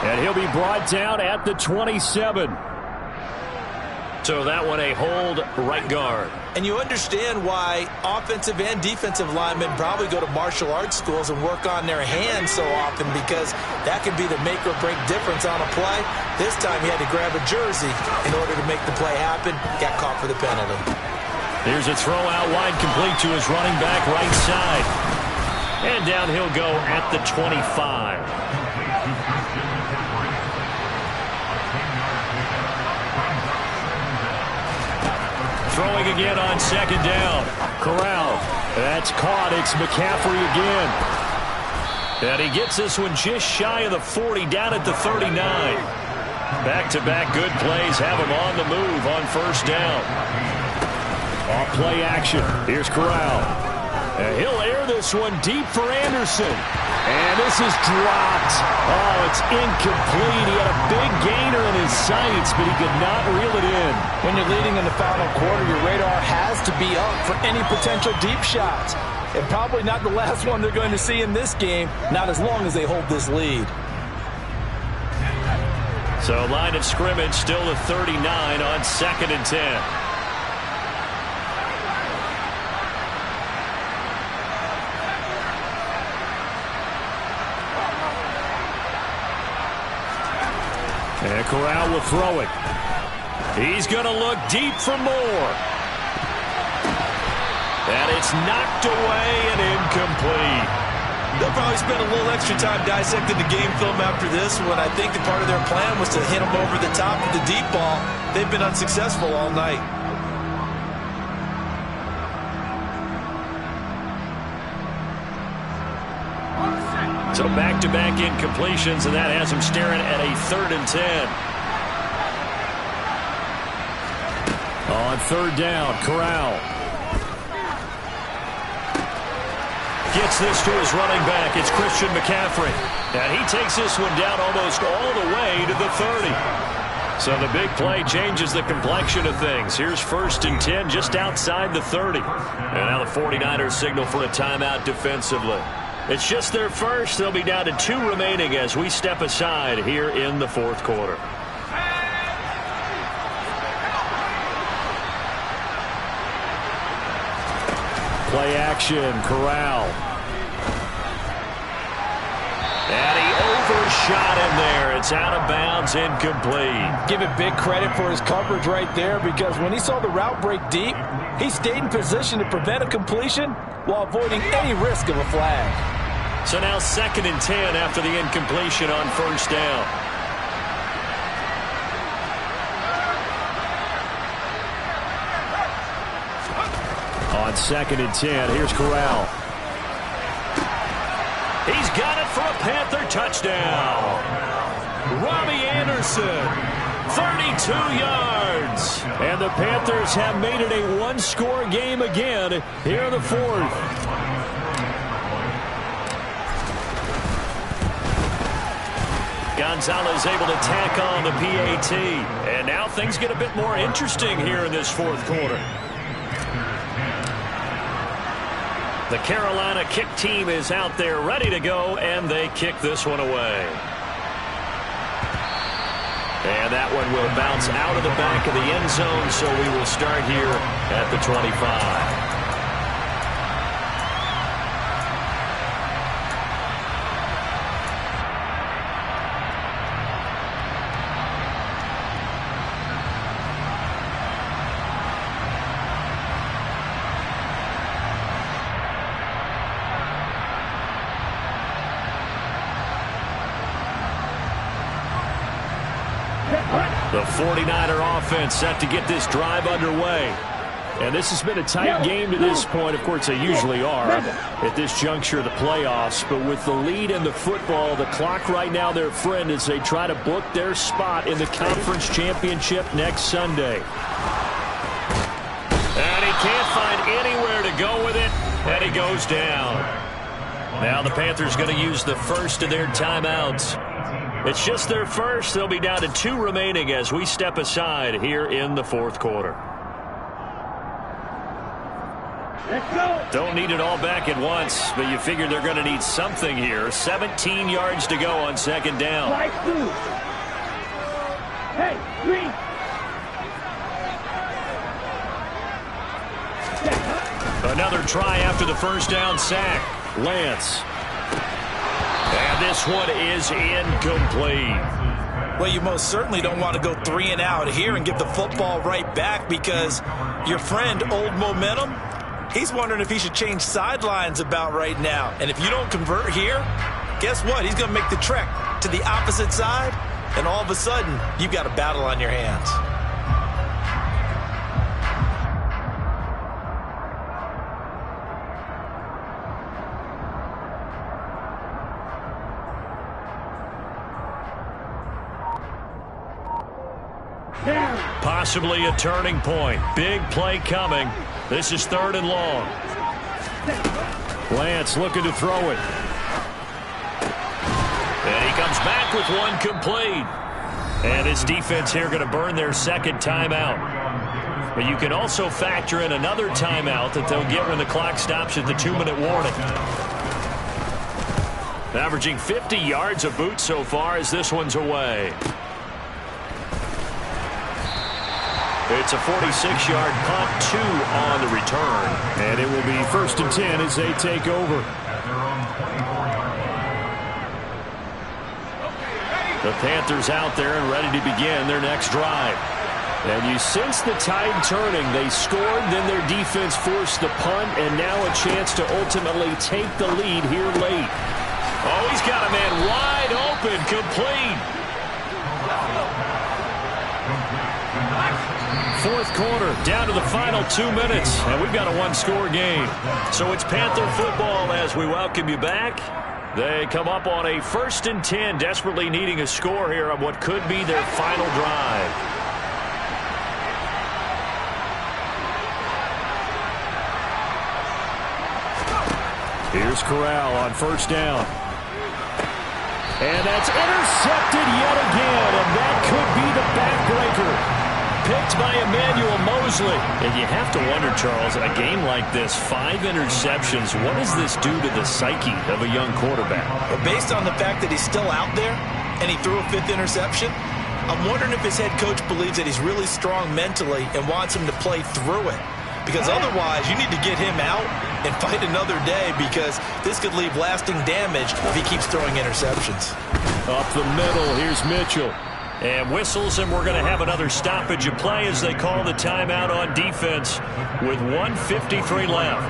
S9: And he'll be brought down at the 27. So that one a hold right guard.
S10: And you understand why offensive and defensive linemen probably go to martial arts schools and work on their hands so often, because that could be the make or break difference on a play. This time he had to grab a jersey in order to make the play happen. Got caught for the penalty.
S9: Here's a throw out wide, complete to his running back right side. And down he'll go at the 25. Throwing again on second down. Corral. That's caught. It's McCaffrey again. And he gets this one just shy of the 40, down at the 39. Back-to-back good plays have him on the move on first down. Off play action. Here's Corral. And he'll air this one deep for Anderson. And this is dropped. Oh, it's incomplete. He had a big gainer in his sights, but he could not reel it in.
S10: When you're leading in the final quarter, your radar has to be up for any potential deep shots. And probably not the last one they're going to see in this game, not as long as they hold this lead.
S9: So line of scrimmage still the 39 on 2nd and 10. And Corral will throw it. He's going to look deep for more. And it's knocked away and incomplete.
S12: They'll probably spend a little extra time dissecting the game film after this one. I think that part of their plan was to hit them over the top with the deep ball. They've been unsuccessful all night.
S9: So back-to-back incompletions, and that has him staring at a 3rd and 10. On 3rd down, Corral. Gets this to his running back. It's Christian McCaffrey. And he takes this one down almost all the way to the 30. So the big play changes the complexion of things. Here's 1st and 10 just outside the 30. And now the 49ers signal for a timeout defensively. It's just their first. They'll be down to 2 remaining as we step aside here in the fourth quarter. Play action, Corral. And he overshot him there. It's out of bounds, incomplete.
S10: Give it big credit for his coverage right there, because when he saw the route break deep, he stayed in position to prevent a completion while avoiding any risk of a flag.
S9: So now 2nd and 10 after the incompletion on 1st down. On 2nd and 10, here's Corral. He's got it for a Panther touchdown. Robbie Anderson, 32 yards. And the Panthers have made it a one-score game again here in the fourth. Gonzalez able to tack on the PAT. And now things get a bit more interesting here in this fourth quarter. The Carolina kick team is out there ready to go, and they kick this one away. And that one will bounce out of the back of the end zone, so we will start here at the 25. 49er offense set to get this drive underway. And this has been a tight game to this point. Of course, they usually are at this juncture of the playoffs. But with the lead in the football, the clock right now their friend as they try to book their spot in the conference championship next Sunday. And he can't find anywhere to go with it, and he goes down. Now the Panthers going to use the first of their timeouts. It's just their first. They'll be down to 2 remaining as we step aside here in the fourth quarter.
S11: Let's go.
S9: Don't need it all back at once, but you figure they're going to need something here. 17 yards to go on second down.
S11: Like 2. Hey, 3.
S9: Another try after the first down sack. Lance. And this one is incomplete.
S12: Well, you most certainly don't want to go 3 and out here and give the football right back because your friend, Old Momentum, he's wondering if he should change sidelines about right now. And if you don't convert here, guess what? He's going to make the trek to the opposite side, and all of a sudden, you've got a battle on your hands.
S9: Possibly a turning point. Big play coming. This is 3rd and long. Lance looking to throw it. And he comes back with one complete. And his defense here going to burn their second timeout. But you can also factor in another timeout that they'll get when the clock stops at the 2-minute warning. Averaging 50 yards a boot so far as this one's away. It's a 46-yard punt, 2 on the return. And it will be 1st and 10 as they take over. The Panthers out there and ready to begin their next drive. And you sense the tide turning. They scored, then their defense forced the punt, and now a chance to ultimately take the lead here late. Oh, he's got a man wide open, complete. 4th quarter, down to the final 2 minutes, and we've got a 1-score game. So it's Panther football as we welcome you back. They come up on a 1st and 10, desperately needing a score here on what could be their final drive. Here's Corral on 1st down. And that's intercepted yet again, and that could be the backbreaker. Picked by Emmanuel Mosley. And you have to wonder, Charles, a game like this, 5 interceptions, what does this do to the psyche of a young quarterback?
S12: Well, based on the fact that he's still out there and he threw a 5th interception, I'm wondering if his head coach believes that he's really strong mentally and wants him to play through it. Because otherwise, you need to get him out and fight another day because this could leave lasting damage if he keeps throwing interceptions.
S9: Up the middle, here's Mitchell. And whistles, and we're going to have another stoppage of play as they call the timeout on defense with 1:53 left.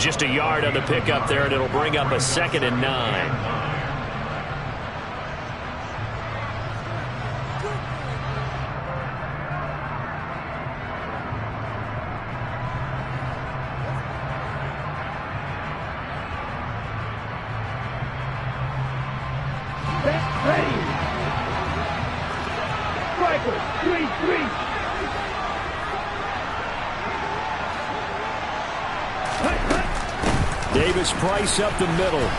S9: Just a yard on the pickup there, and it'll bring up a 2nd and 9. Davis-Price up the middle.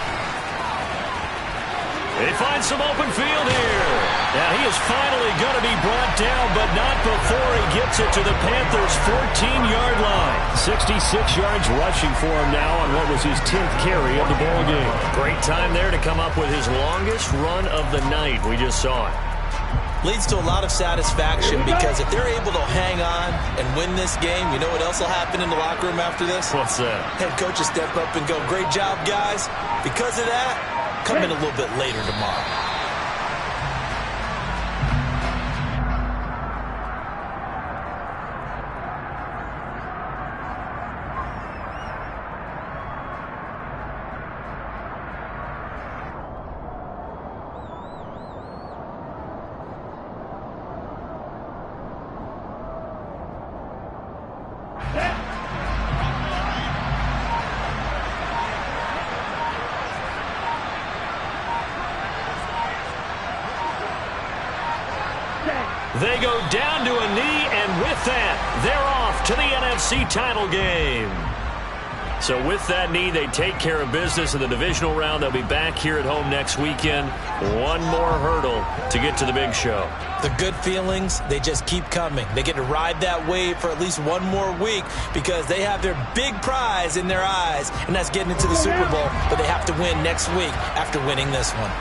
S9: They find some open field here. Now he is finally going to be brought down, but not before he gets it to the Panthers' 14-yard line. 66 yards rushing for him now on what was his 10th carry of the ball game. Great time there to come up with his longest run of the night. We just saw it.
S12: Leads to a lot of satisfaction because if they're able to hang on and win this game, you know what else will happen in the locker room after this?
S9: What's that?
S12: Head coach will step up and go, great job, guys. Because of that, come in a little bit later tomorrow.
S9: They go down to a knee, and with that, they're off to the NFC title game. So with that knee, they take care of business in the divisional round. They'll be back here at home next weekend. One more hurdle to get to the big show.
S12: The good feelings, they just keep coming. They get to ride that wave for at least one more week because they have their big prize in their eyes, and that's getting into the Super Bowl. But they have to win next week after winning this one.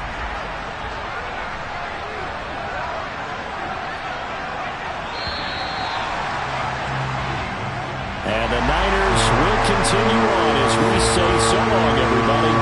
S9: And the Niners will continue on as we say so long, everybody.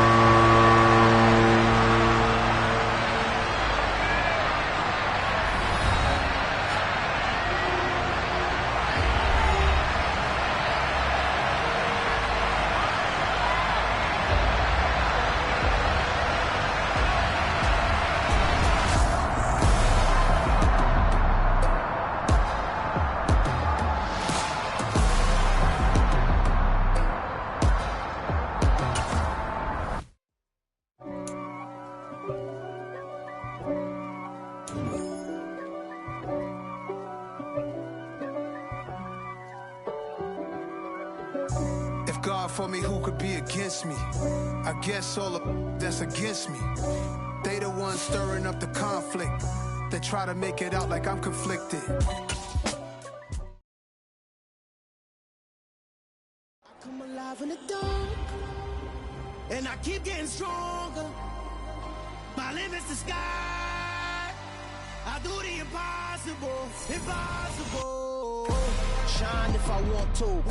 S14: For me, who could be against me? I guess all of that's against me. They the ones stirring up the conflict. They try to make it out like I'm conflicted.
S3: I come alive in the dark, and I keep getting stronger. My limit's the sky. I do the impossible, impossible. Shine if I want to.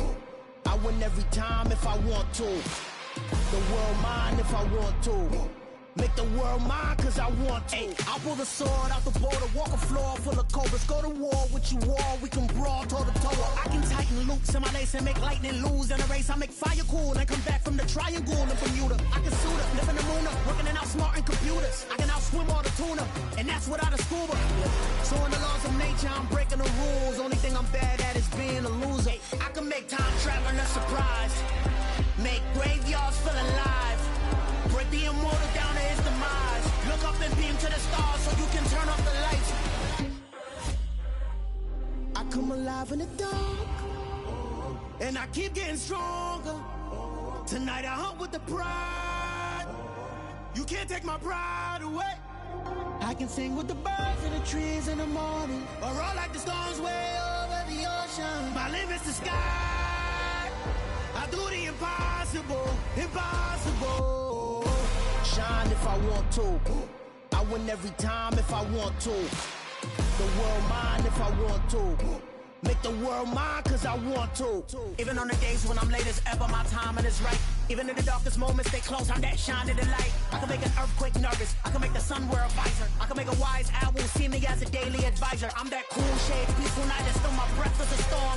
S3: I win every time if I want to. The world mine if I want to. Make the world mine cause I want to. Ay, I'll pull the sword out the border, walk a floor full of cobras. Go to war with you all, we can brawl toe to toe. I can tighten loops in my lace and make lightning lose in a race. I make fire cool and come back from the triangle in Bermuda. I can suit up, live in the moon up, working and outsmarting computers. I can outswim all the tuna, and that's without a scuba. So in the laws of nature, I'm breaking the rules. Only thing I'm bad at is being a loser. I can make time traveling a surprise. Make graveyards feel alive. Break the immortal down to his demise. Look up and beam to the stars so you can turn off the lights. I come alive in the dark, and I keep getting stronger. Tonight I hunt with the pride. You can't take my pride away. I can sing with the birds and the trees in the morning, or roll like the storms way over the ocean. My limit's the sky. I do the impossible, impossible. Shine if I want to. I win every time if I want to. The world mine if I want to. Make the world mine cause I want to. Even on the days when I'm late as ever, my timing is right. Even in the darkest moments, stay close, I'm that shining the light. I can make an earthquake nervous, I can make the sun wear a visor. I can make a wise owl see me as a daily advisor. I'm that cool shade, peaceful night, and still my breath is a storm.